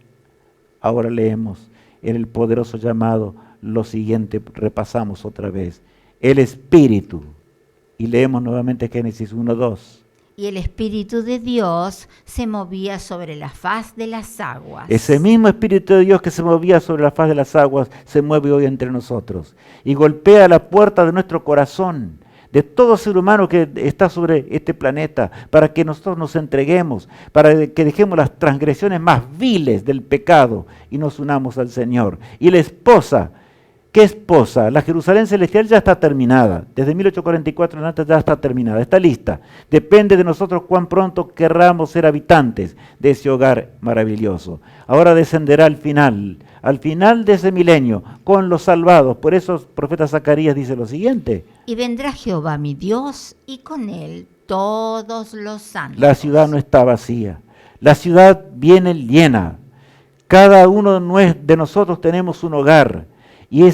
Ahora leemos en el poderoso llamado lo siguiente, repasamos otra vez. El Espíritu. Y leemos nuevamente Génesis 1:2. Y el Espíritu de Dios se movía sobre la faz de las aguas. Ese mismo Espíritu de Dios que se movía sobre la faz de las aguas se mueve hoy entre nosotros y golpea la puerta de nuestro corazón, de todo ser humano que está sobre este planeta, para que nosotros nos entreguemos, para que dejemos las transgresiones más viles del pecado y nos unamos al Señor. Y la esposa, ¿qué esposa? La Jerusalén celestial ya está terminada. Desde 1844 en adelante ya está terminada, está lista. Depende de nosotros cuán pronto querramos ser habitantes de ese hogar maravilloso. Ahora descenderá al final de ese milenio, con los salvados. Por eso el profeta Zacarías dice lo siguiente. Y vendrá Jehová mi Dios, y con él todos los santos. La ciudad no está vacía. La ciudad viene llena. Cada uno de nosotros tenemos un hogar. Y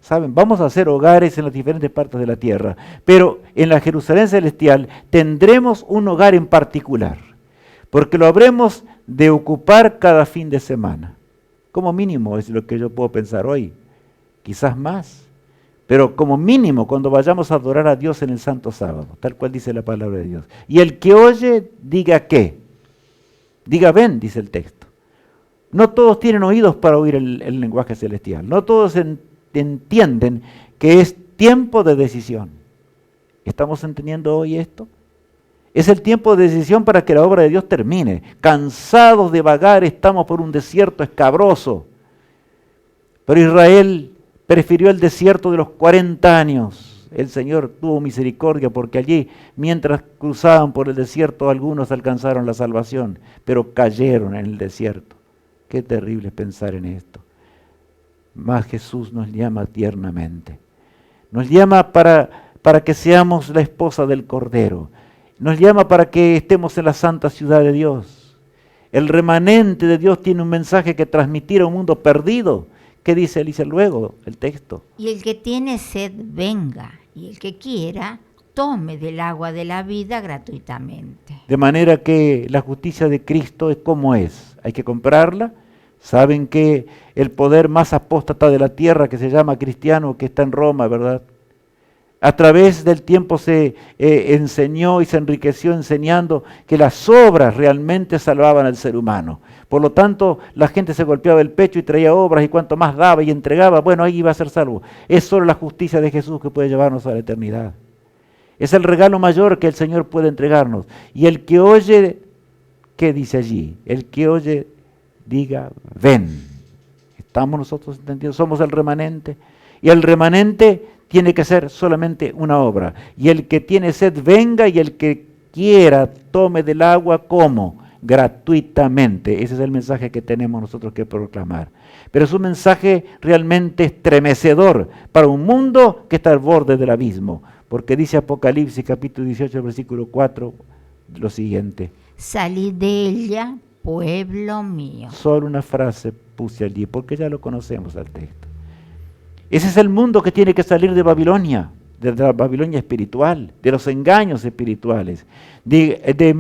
¿saben? Vamos a hacer hogares en las diferentes partes de la tierra, pero en la Jerusalén celestial tendremos un hogar en particular, porque lo habremos de ocupar cada fin de semana. Como mínimo es lo que yo puedo pensar hoy, quizás más, pero como mínimo cuando vayamos a adorar a Dios en el Santo Sábado, tal cual dice la palabra de Dios. Y el que oye, diga ¿qué? Diga ven, dice el texto. No todos tienen oídos para oír el lenguaje celestial. No todos entienden que es tiempo de decisión. ¿Estamos entendiendo hoy esto? Es el tiempo de decisión para que la obra de Dios termine. Cansados de vagar, estamos por un desierto escabroso. Pero Israel prefirió el desierto de los 40 años. El Señor tuvo misericordia porque allí, mientras cruzaban por el desierto, algunos alcanzaron la salvación, pero cayeron en el desierto. Qué terrible pensar en esto. Mas Jesús nos llama tiernamente. Nos llama para que seamos la esposa del Cordero. Nos llama para que estemos en la santa ciudad de Dios. El remanente de Dios tiene un mensaje que transmitir a un mundo perdido. ¿Qué dice? Dice luego el texto. Y el que tiene sed, venga. Y el que quiera, tome del agua de la vida gratuitamente. De manera que la justicia de Cristo es como es. Hay que comprarla. Saben que el poder más apóstata de la tierra, que se llama cristiano, que está en Roma, ¿verdad? A través del tiempo se enseñó y se enriqueció enseñando que las obras realmente salvaban al ser humano. Por lo tanto, la gente se golpeaba el pecho y traía obras, y cuanto más daba y entregaba, bueno, ahí iba a ser salvo. Es solo la justicia de Jesús que puede llevarnos a la eternidad. Es el regalo mayor que el Señor puede entregarnos. Y el que oye, ¿qué dice allí? El que oye, diga, ven. ¿Estamos nosotros entendidos? Somos el remanente. Y el remanente tiene que ser solamente una obra. Y el que tiene sed, venga, y el que quiera, tome del agua, ¿cómo? Gratuitamente. Ese es el mensaje que tenemos nosotros que proclamar. Pero es un mensaje realmente estremecedor para un mundo que está al borde del abismo. Porque dice Apocalipsis capítulo 18, versículo 4, lo siguiente. Salid de ella, pueblo mío. Solo una frase puse allí, porque ya lo conocemos al texto. Ese es el mundo que tiene que salir de Babilonia, de la Babilonia espiritual, de los engaños espirituales, de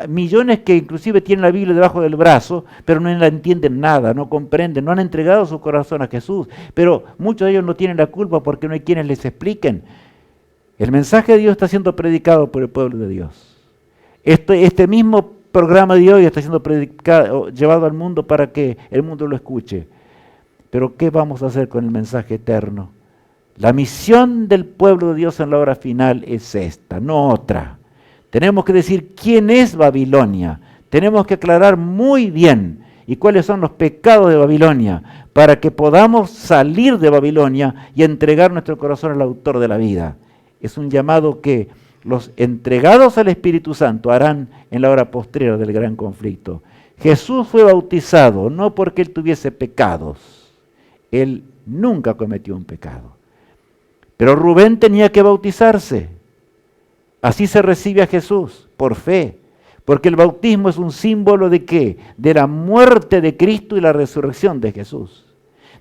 millones que inclusive tienen la Biblia debajo del brazo, pero no la entienden nada, no comprenden, no han entregado su corazón a Jesús, pero muchos de ellos no tienen la culpa porque no hay quienes les expliquen. El mensaje de Dios está siendo predicado por el pueblo de Dios. Este mismo programa de hoy está siendo predicado, llevado al mundo para que el mundo lo escuche. Pero ¿qué vamos a hacer con el mensaje eterno? La misión del pueblo de Dios en la hora final es esta, no otra. Tenemos que decir quién es Babilonia. Tenemos que aclarar muy bien y cuáles son los pecados de Babilonia para que podamos salir de Babilonia y entregar nuestro corazón al autor de la vida. Es un llamado que los entregados al Espíritu Santo harán en la hora postrera del gran conflicto. Jesús fue bautizado no porque él tuviese pecados. Él nunca cometió un pecado. Pero Rubén tenía que bautizarse. Así se recibe a Jesús, por fe. Porque el bautismo es un símbolo ¿de qué? De la muerte de Cristo y la resurrección de Jesús.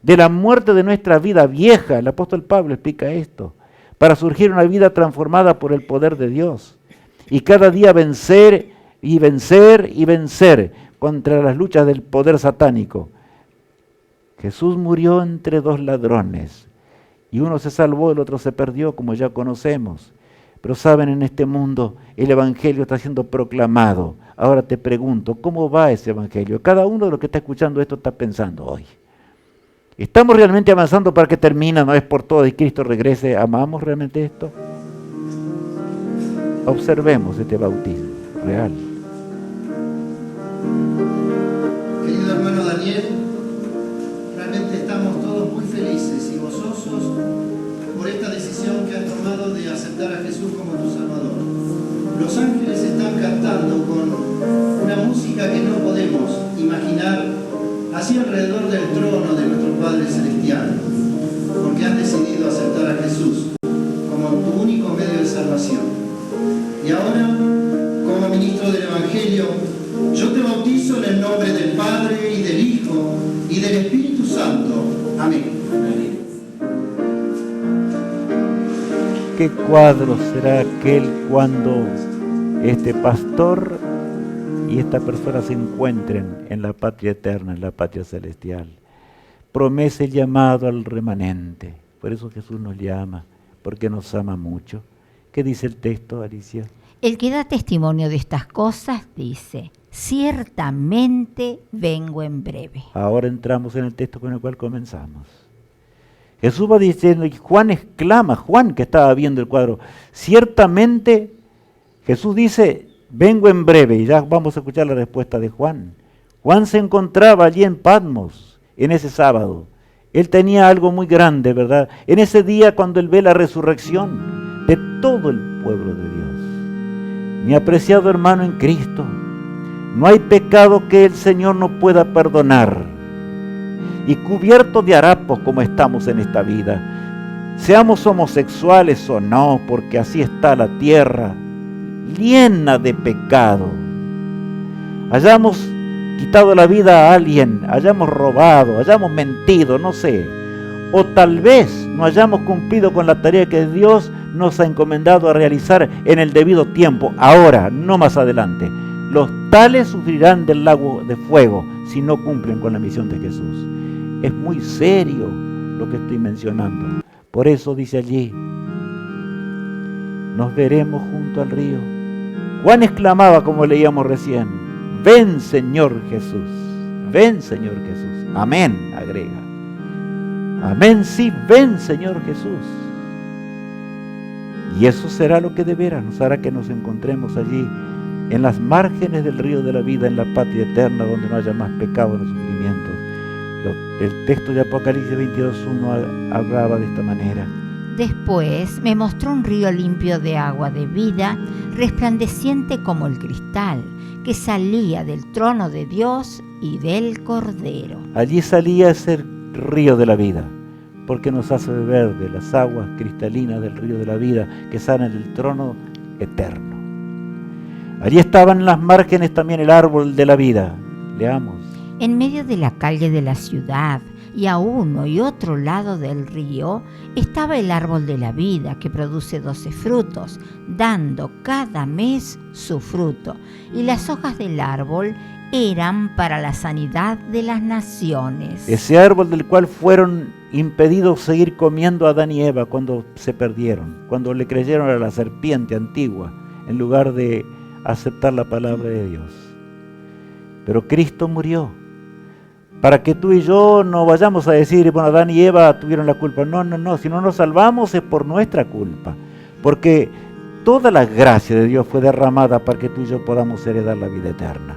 De la muerte de nuestra vida vieja. El apóstol Pablo explica esto. Para surgir una vida transformada por el poder de Dios. Y cada día vencer y vencer y vencer contra las luchas del poder satánico. Jesús murió entre dos ladrones. Y uno se salvó, el otro se perdió, como ya conocemos. Pero saben, en este mundo el Evangelio está siendo proclamado. Ahora te pregunto, ¿cómo va ese Evangelio? Cada uno de los que está escuchando esto está pensando hoy. ¿Estamos realmente avanzando para que termine, no es por todo y Cristo regrese? ¿Amamos realmente esto? Observemos este bautismo real. Querido hermano Daniel, realmente estamos todos muy felices y gozosos por esta decisión que has tomado de aceptar a Jesús como tu Salvador. Los ángeles están cantando con una música que no podemos imaginar así alrededor del trono de nuestro Padre Celestial, porque has decidido aceptar a Jesús como tu único medio de salvación. Y ahora, como ministro del Evangelio, yo te bautizo en el nombre del Padre y del Hijo y del Espíritu Santo. Amén. ¿Qué cuadro será aquel cuando este pastor y esta persona se encuentren en la patria eterna, en la patria celestial? Promesa y llamado al remanente. Por eso Jesús nos llama, porque nos ama mucho. ¿Qué dice el texto, Alicia? El que da testimonio de estas cosas dice, ciertamente vengo en breve. Ahora entramos en el texto con el cual comenzamos. Jesús va diciendo, y Juan exclama, Juan que estaba viendo el cuadro, ciertamente, Jesús dice, vengo en breve, y ya vamos a escuchar la respuesta de Juan. Juan se encontraba allí en Patmos, en ese sábado. Él tenía algo muy grande, ¿verdad? En ese día cuando él ve la resurrección de todo el pueblo de Dios. Mi apreciado hermano en Cristo, no hay pecado que el Señor no pueda perdonar. Y cubiertos de harapos como estamos en esta vida, seamos homosexuales o no, porque así está la tierra, llena de pecado. Hayamos quitado la vida a alguien, hayamos robado, hayamos mentido, no sé. O tal vez no hayamos cumplido con la tarea que Dios nos ha encomendado a realizar en el debido tiempo, ahora, no más adelante. Los tales sufrirán del lago de fuego si no cumplen con la misión de Jesús. Es muy serio lo que estoy mencionando. Por eso dice allí, nos veremos junto al río. Juan exclamaba como leíamos recién, ven Señor Jesús, ven Señor Jesús. Amén, agrega. Amén, sí, ven Señor Jesús. Y eso será lo que de veras nos hará que nos encontremos allí en las márgenes del río de la vida, en la patria eterna, donde no haya más pecado ni sufrimientos. El texto de Apocalipsis 22:1 hablaba de esta manera. Después me mostró un río limpio de agua de vida, resplandeciente como el cristal, que salía del trono de Dios y del Cordero. Allí salía ese río de la vida, porque nos hace beber de las aguas cristalinas del río de la vida que salen del trono eterno. Allí estaban en las márgenes también el árbol de la vida. Leamos. En medio de la calle de la ciudad y a uno y otro lado del río estaba el árbol de la vida, que produce 12 frutos, dando cada mes su fruto. Y las hojas del árbol eran para la sanidad de las naciones. Ese árbol del cual fueron impedidos seguir comiendo Adán y Eva cuando se perdieron, cuando le creyeron a la serpiente antigua, en lugar de aceptar la palabra de Dios. Pero Cristo murió para que tú y yo no vayamos a decir, bueno, Adán y Eva tuvieron la culpa. No, si no nos salvamos es por nuestra culpa, porque toda la gracia de Dios fue derramada para que tú y yo podamos heredar la vida eterna.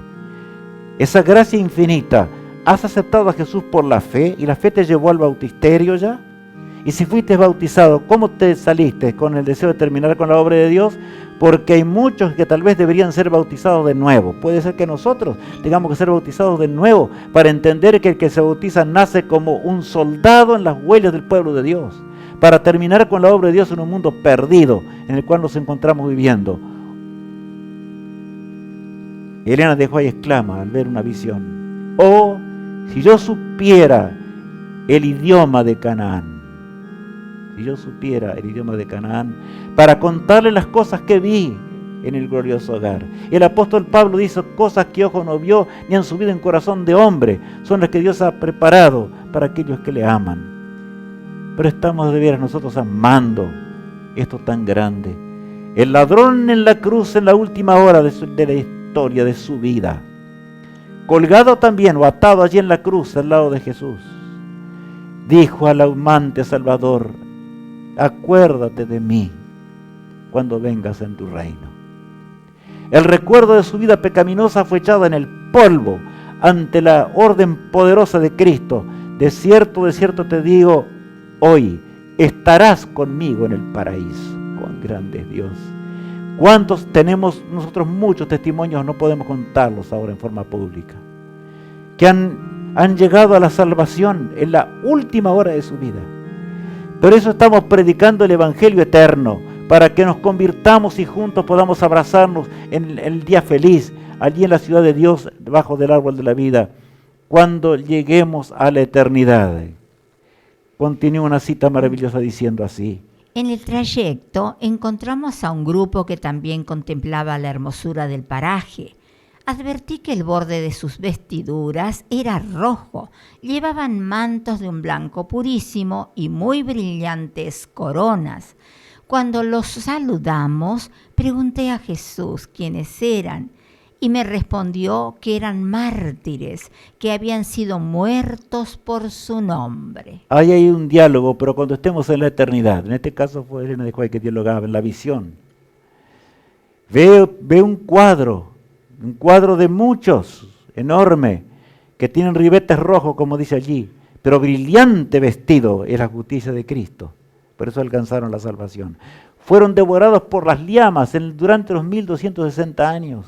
Esa gracia infinita, has aceptado a Jesús por la fe, y la fe te llevó al bautisterio ya. Y si fuiste bautizado, ¿cómo te saliste? ¿Con el deseo de terminar con la obra de Dios? Porque hay muchos que tal vez deberían ser bautizados de nuevo. Puede ser que nosotros tengamos que ser bautizados de nuevo para entender que el que se bautiza nace como un soldado en las huellas del pueblo de Dios, para terminar con la obra de Dios en un mundo perdido en el cual nos encontramos viviendo. Elena de White exclama al ver una visión: oh, si yo supiera el idioma de Canaán, si yo supiera el idioma de Canaán, para contarle las cosas que vi en el glorioso hogar. El apóstol Pablo dice: cosas que ojo no vio ni han subido en corazón de hombre, son las que Dios ha preparado para aquellos que le aman. Pero estamos de veras nosotros amando esto tan grande. El ladrón en la cruz en la última hora de la historia de su vida, colgado también o atado allí en la cruz al lado de Jesús, dijo al amante Salvador: acuérdate de mí cuando vengas en tu reino. El recuerdo de su vida pecaminosa fue echado en el polvo ante la orden poderosa de Cristo. De cierto te digo, hoy estarás conmigo en el paraíso. Cuán grande es Dios. ¿Cuántos tenemos nosotros? Muchos testimonios, no podemos contarlos ahora en forma pública, que han llegado a la salvación en la última hora de su vida. Por eso estamos predicando el Evangelio eterno, para que nos convirtamos y juntos podamos abrazarnos en el día feliz, allí en la ciudad de Dios, debajo del árbol de la vida, cuando lleguemos a la eternidad. Continúa una cita maravillosa diciendo así: en el trayecto encontramos a un grupo que también contemplaba la hermosura del paraje. Advertí que el borde de sus vestiduras era rojo. Llevaban mantos de un blanco purísimo y muy brillantes coronas. Cuando los saludamos, pregunté a Jesús quiénes eran, y me respondió que eran mártires, que habían sido muertos por su nombre. Ahí hay un diálogo, pero cuando estemos en la eternidad, en este caso fue Elena de White que dialogaba en la visión, ve un cuadro de muchos, enorme, que tienen ribetes rojos, como dice allí, pero brillante vestido es la justicia de Cristo. Por eso alcanzaron la salvación. Fueron devorados por las llamas durante los 1260 años.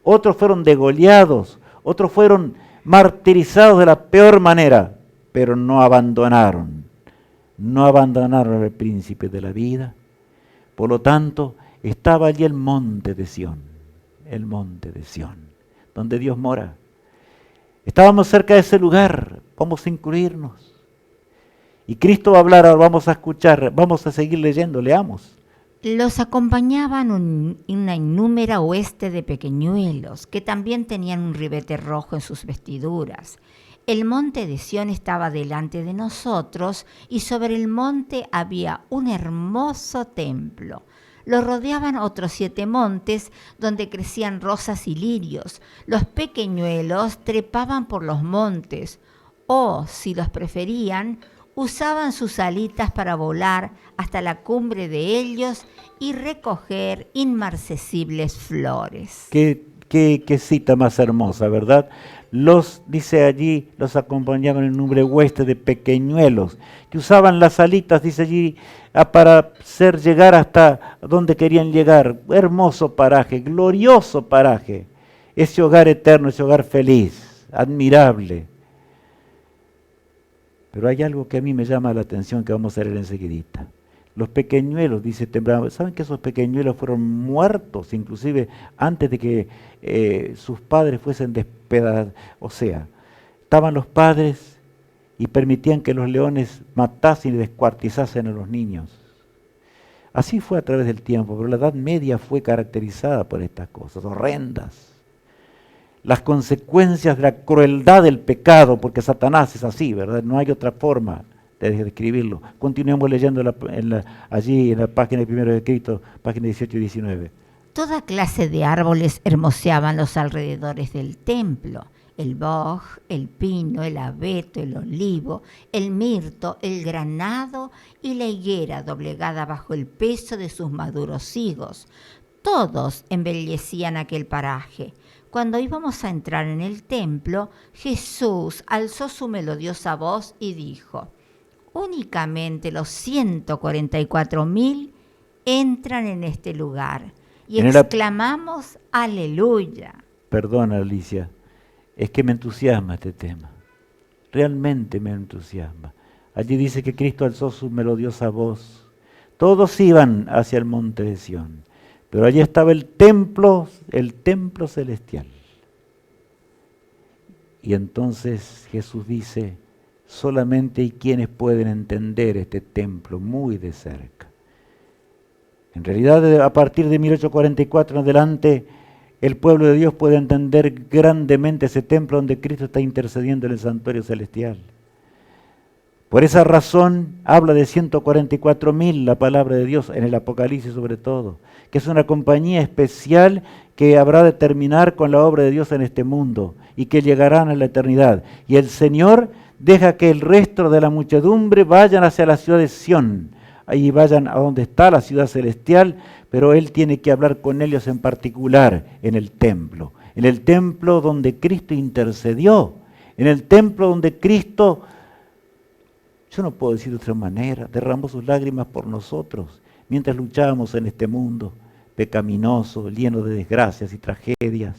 Otros fueron degollados, otros fueron martirizados de la peor manera, pero no abandonaron al príncipe de la vida. Por lo tanto, estaba allí el monte de Sión, donde Dios mora. Estábamos cerca de ese lugar, vamos a incluirnos. Y Cristo va a hablar, ahora vamos a escuchar, vamos a seguir leyendo, leamos. Los acompañaban una innúmera hueste de pequeñuelos, que también tenían un ribete rojo en sus vestiduras. El monte de Sión estaba delante de nosotros, y sobre el monte había un hermoso templo. Lo rodeaban otros 7 montes, donde crecían rosas y lirios. Los pequeñuelos trepaban por los montes, o, si los preferían, usaban sus alitas para volar hasta la cumbre de ellos y recoger inmarcesibles flores. Qué qué cita más hermosa, ¿verdad? Los, dice allí, los acompañaban en nombre hueste de pequeñuelos, que usaban las alitas, dice allí, para hacer llegar hasta donde querían llegar. Hermoso paraje, glorioso paraje. Ese hogar eterno, ese hogar feliz, admirable. Pero hay algo que a mí me llama la atención que vamos a leer enseguidita. Los pequeñuelos, dice Temprano, ¿saben que esos pequeñuelos fueron muertos inclusive antes de que sus padres fuesen despedazados? O sea, estaban los padres y permitían que los leones matasen y descuartizasen a los niños. Así fue a través del tiempo, pero la Edad Media fue caracterizada por estas cosas horrendas. Las consecuencias de la crueldad del pecado, porque Satanás es así, ¿verdad? No hay otra forma de describirlo. Continuemos leyendo allí en la página de Primero de Cristo, página 18 y 19. Toda clase de árboles hermoseaban los alrededores del templo. El boj, el pino, el abeto, el olivo, el mirto, el granado y la higuera doblegada bajo el peso de sus maduros higos. Todos embellecían aquel paraje. Cuando íbamos a entrar en el templo, Jesús alzó su melodiosa voz y dijo: únicamente los 144.000 entran en este lugar. Y exclamamos, aleluya. Perdona, Alicia, es que me entusiasma este tema. Realmente me entusiasma. Allí dice que Cristo alzó su melodiosa voz. Todos iban hacia el monte de Sión, pero allí estaba el templo celestial. Y entonces Jesús dice: solamente hay quienes pueden entender este templo muy de cerca. En realidad, a partir de 1844 en adelante, el pueblo de Dios puede entender grandemente ese templo donde Cristo está intercediendo en el santuario celestial. Por esa razón habla de 144.000 la palabra de Dios, en el Apocalipsis sobre todo, que es una compañía especial que habrá de terminar con la obra de Dios en este mundo y que llegarán a la eternidad. Y el Señor deja que el resto de la muchedumbre vayan hacia la ciudad de Sión, ahí vayan a donde está la ciudad celestial, pero Él tiene que hablar con ellos en particular en el templo donde Cristo intercedió, en el templo donde Cristo, yo no puedo decir de otra manera, derramó sus lágrimas por nosotros, mientras luchábamos en este mundo pecaminoso, lleno de desgracias y tragedias.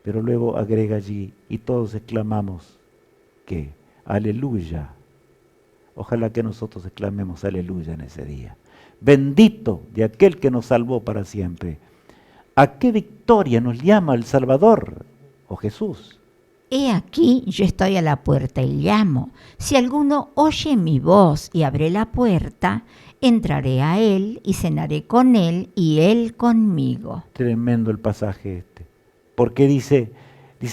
Pero luego agrega allí, y todos exclamamos que aleluya. Ojalá que nosotros exclamemos aleluya en ese día. Bendito de aquel que nos salvó para siempre. ¿A qué victoria nos llama el Salvador, oh Jesús? He aquí, yo estoy a la puerta y llamo. Si alguno oye mi voz y abre la puerta, entraré a él y cenaré con él y él conmigo. Tremendo el pasaje este. Porque dice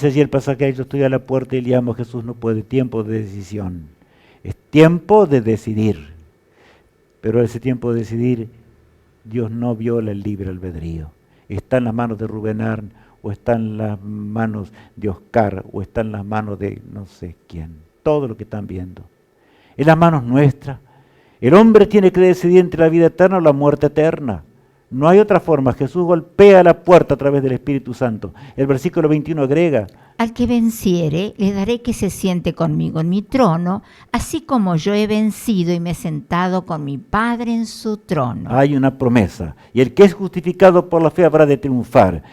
allí el pasaje: yo estoy a la puerta y llamo. Jesús no puede, tiempo de decisión. Es tiempo de decidir. Pero ese tiempo de decidir, Dios no viola el libre albedrío. Está en las manos de Rubén Arn, o está en las manos de Oscar, o está en las manos de no sé quién. Todo lo que están viendo. En las manos nuestras. El hombre tiene que decidir entre la vida eterna o la muerte eterna. No hay otra forma. Jesús golpea la puerta a través del Espíritu Santo. El versículo 21 agrega: al que venciere, le daré que se siente conmigo en mi trono, así como yo he vencido y me he sentado con mi Padre en su trono. Hay una promesa. Y el que es justificado por la fe habrá de triunfar.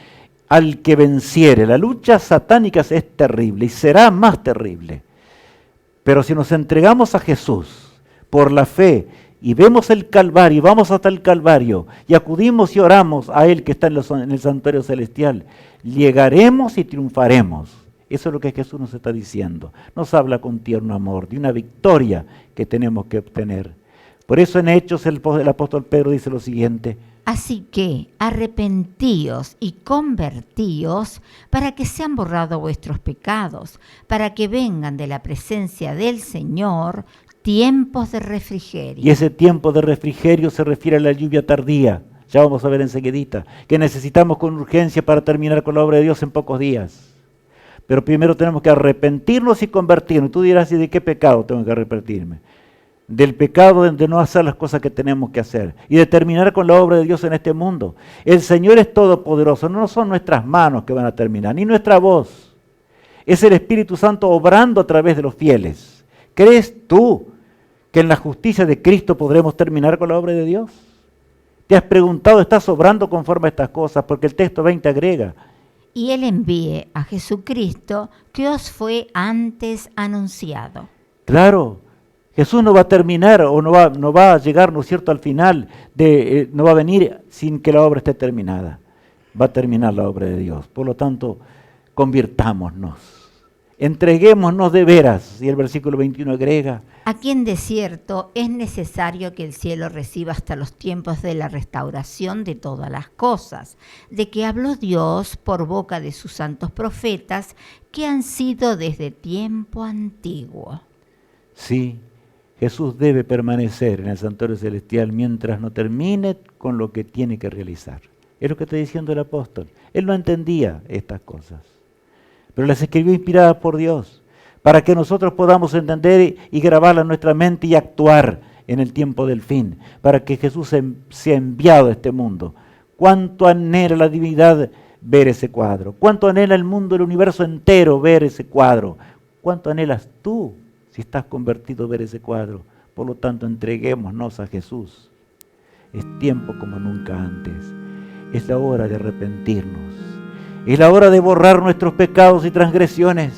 Al que venciere. La lucha satánica es terrible y será más terrible. Pero si nos entregamos a Jesús por la fe y vemos el Calvario, y vamos hasta el Calvario, y acudimos y oramos a Él que está en el santuario celestial, llegaremos y triunfaremos. Eso es lo que Jesús nos está diciendo. Nos habla con tierno amor de una victoria que tenemos que obtener. Por eso en Hechos el apóstol Pedro dice lo siguiente: así que arrepentíos y convertíos para que sean borrados vuestros pecados, para que vengan de la presencia del Señor tiempos de refrigerio. Y ese tiempo de refrigerio se refiere a la lluvia tardía. Ya vamos a ver enseguidita, que necesitamos con urgencia para terminar con la obra de Dios en pocos días. Pero primero tenemos que arrepentirnos y convertirnos. Tú dirás: ¿y de qué pecado tengo que arrepentirme? del pecado, de no hacer las cosas que tenemos que hacer y de terminar con la obra de Dios en este mundo. El Señor es todopoderoso, no son nuestras manos que van a terminar, ni nuestra voz. Es el Espíritu Santo obrando a través de los fieles. ¿Crees tú que en la justicia de Cristo podremos terminar con la obra de Dios? ¿Te has preguntado, estás obrando conforme a estas cosas? Porque el texto 20 agrega: y Él envíe a Jesucristo que os fue antes anunciado. Claro, Jesús no va a terminar o no va a llegar, ¿no es cierto?, al final, no va a venir sin que la obra esté terminada. Va a terminar la obra de Dios. Por lo tanto, convirtámonos, entreguémonos de veras. Y el versículo 21 agrega: Aquí en desierto es necesario que el cielo reciba hasta los tiempos de la restauración de todas las cosas, de que habló Dios por boca de sus santos profetas, que han sido desde tiempo antiguo. Sí, Jesús debe permanecer en el santuario celestial mientras no termine con lo que tiene que realizar. Es lo que está diciendo el apóstol. Él no entendía estas cosas, pero las escribió inspiradas por Dios, para que nosotros podamos entender y grabarlas en nuestra mente y actuar en el tiempo del fin, para que Jesús sea enviado a este mundo. ¿Cuánto anhela la divinidad ver ese cuadro? ¿Cuánto anhela el mundo, el universo entero ver ese cuadro? ¿Cuánto anhelas tú, si estás convertido, ver ese cuadro? Por lo tanto, entreguémonos a Jesús. Es tiempo como nunca antes. Es la hora de arrepentirnos. Es la hora de borrar nuestros pecados y transgresiones.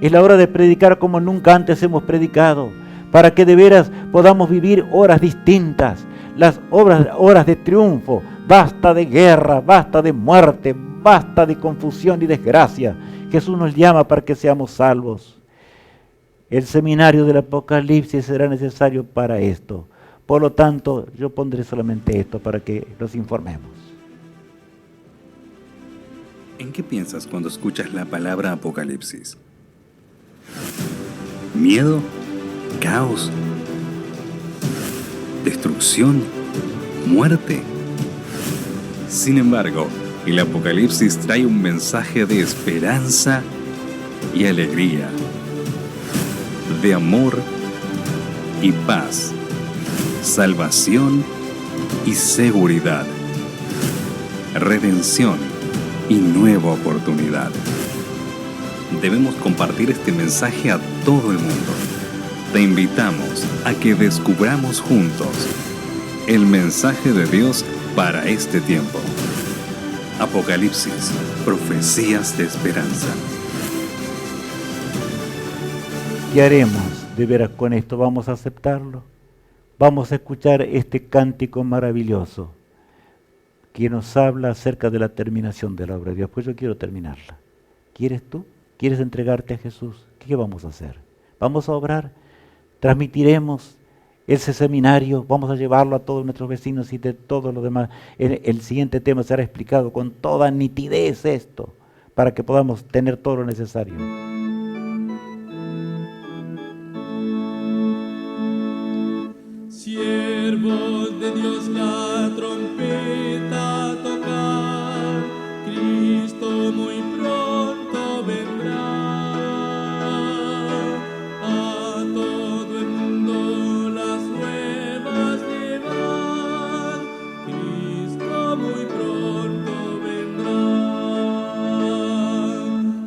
Es la hora de predicar como nunca antes hemos predicado, para que de veras podamos vivir horas distintas, las horas de triunfo. Basta de guerra, basta de muerte, basta de confusión y desgracia. Jesús nos llama para que seamos salvos. El seminario del Apocalipsis será necesario para esto. Por lo tanto, yo pondré solamente esto para que nos informemos. ¿En qué piensas cuando escuchas la palabra Apocalipsis? ¿Miedo? ¿Caos? ¿Destrucción? ¿Muerte? Sin embargo, el Apocalipsis trae un mensaje de esperanza y alegría, de amor y paz, salvación y seguridad, redención y nueva oportunidad. Debemos compartir este mensaje a todo el mundo. Te invitamos a que descubramos juntos el mensaje de Dios para este tiempo. Apocalipsis, profecías de esperanza. ¿Qué haremos de veras con esto? ¿Vamos a aceptarlo? Vamos a escuchar este cántico maravilloso que nos habla acerca de la terminación de la obra de Dios. Pues yo quiero terminarla. ¿Quieres tú? ¿Quieres entregarte a Jesús? ¿Qué vamos a hacer? ¿Vamos a obrar? ¿Transmitiremos ese seminario? ¿Vamos a llevarlo a todos nuestros vecinos y de todo lo demás? El siguiente tema será explicado con toda nitidez esto, para que podamos tener todo lo necesario. Siervos de Dios, la trompeta tocar, Cristo muy pronto vendrá. A todo el mundo las nuevas llevar, Cristo muy pronto vendrá.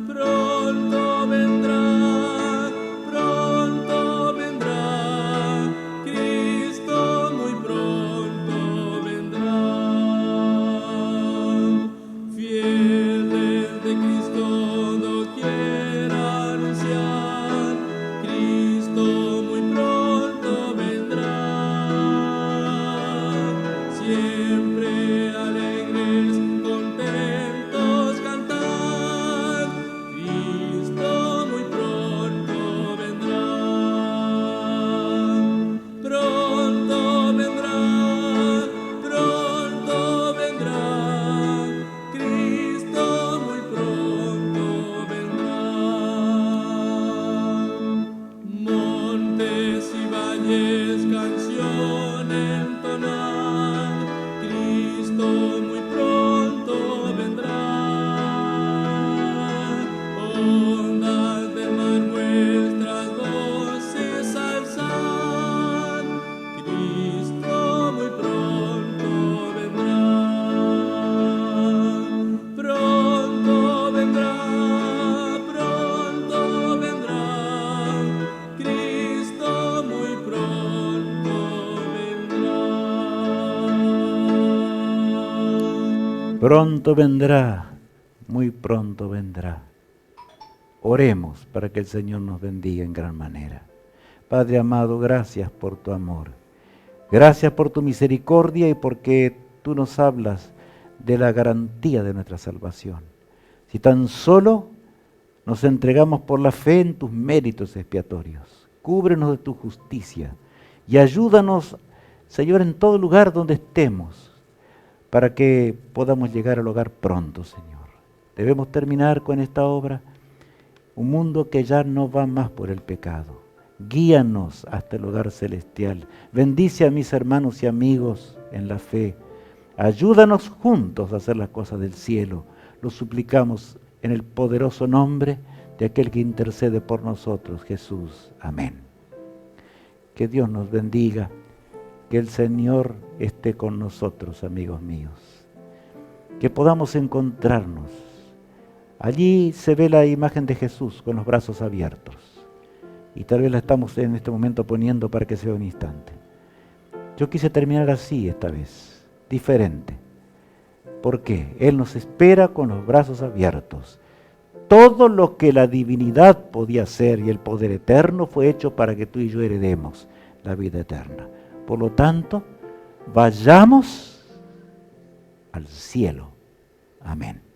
Pronto vendrá, pronto vendrá, Cristo muy pronto vendrá. Fieles de Cristo doquiera anunciar, Cristo muy pronto vendrá. Siempre alegres, contentos cantar, Cristo muy pronto vendrá. Pronto vendrá, pronto vendrá, Cristo muy pronto vendrá. Montes y valles, canción entonar, Cristo muy pronto vendrá. Ondas del mar vuestras voces alzar, Pronto vendrá, muy pronto vendrá. Oremos para que el Señor nos bendiga en gran manera. Padre amado, gracias por tu amor. Gracias por tu misericordia y porque tú nos hablas de la garantía de nuestra salvación. Si tan solo nos entregamos por la fe en tus méritos expiatorios, cúbrenos de tu justicia y ayúdanos, Señor, en todo lugar donde estemos, para que podamos llegar al hogar pronto, Señor. Debemos terminar con esta obra, un mundo que ya no va más por el pecado. Guíanos hasta el hogar celestial. Bendice a mis hermanos y amigos en la fe. Ayúdanos juntos a hacer las cosas del cielo. Lo suplicamos en el poderoso nombre de aquel que intercede por nosotros, Jesús. Amén. Que Dios nos bendiga. Que el Señor esté con nosotros, amigos míos. Que podamos encontrarnos. Allí se ve la imagen de Jesús con los brazos abiertos. Y tal vez la estamos en este momento poniendo para que sea un instante. Yo quise terminar así esta vez, diferente. ¿Por qué? Él nos espera con los brazos abiertos. Todo lo que la divinidad podía hacer y el poder eterno fue hecho para que tú y yo heredemos la vida eterna. Por lo tanto, vayamos al cielo. Amén.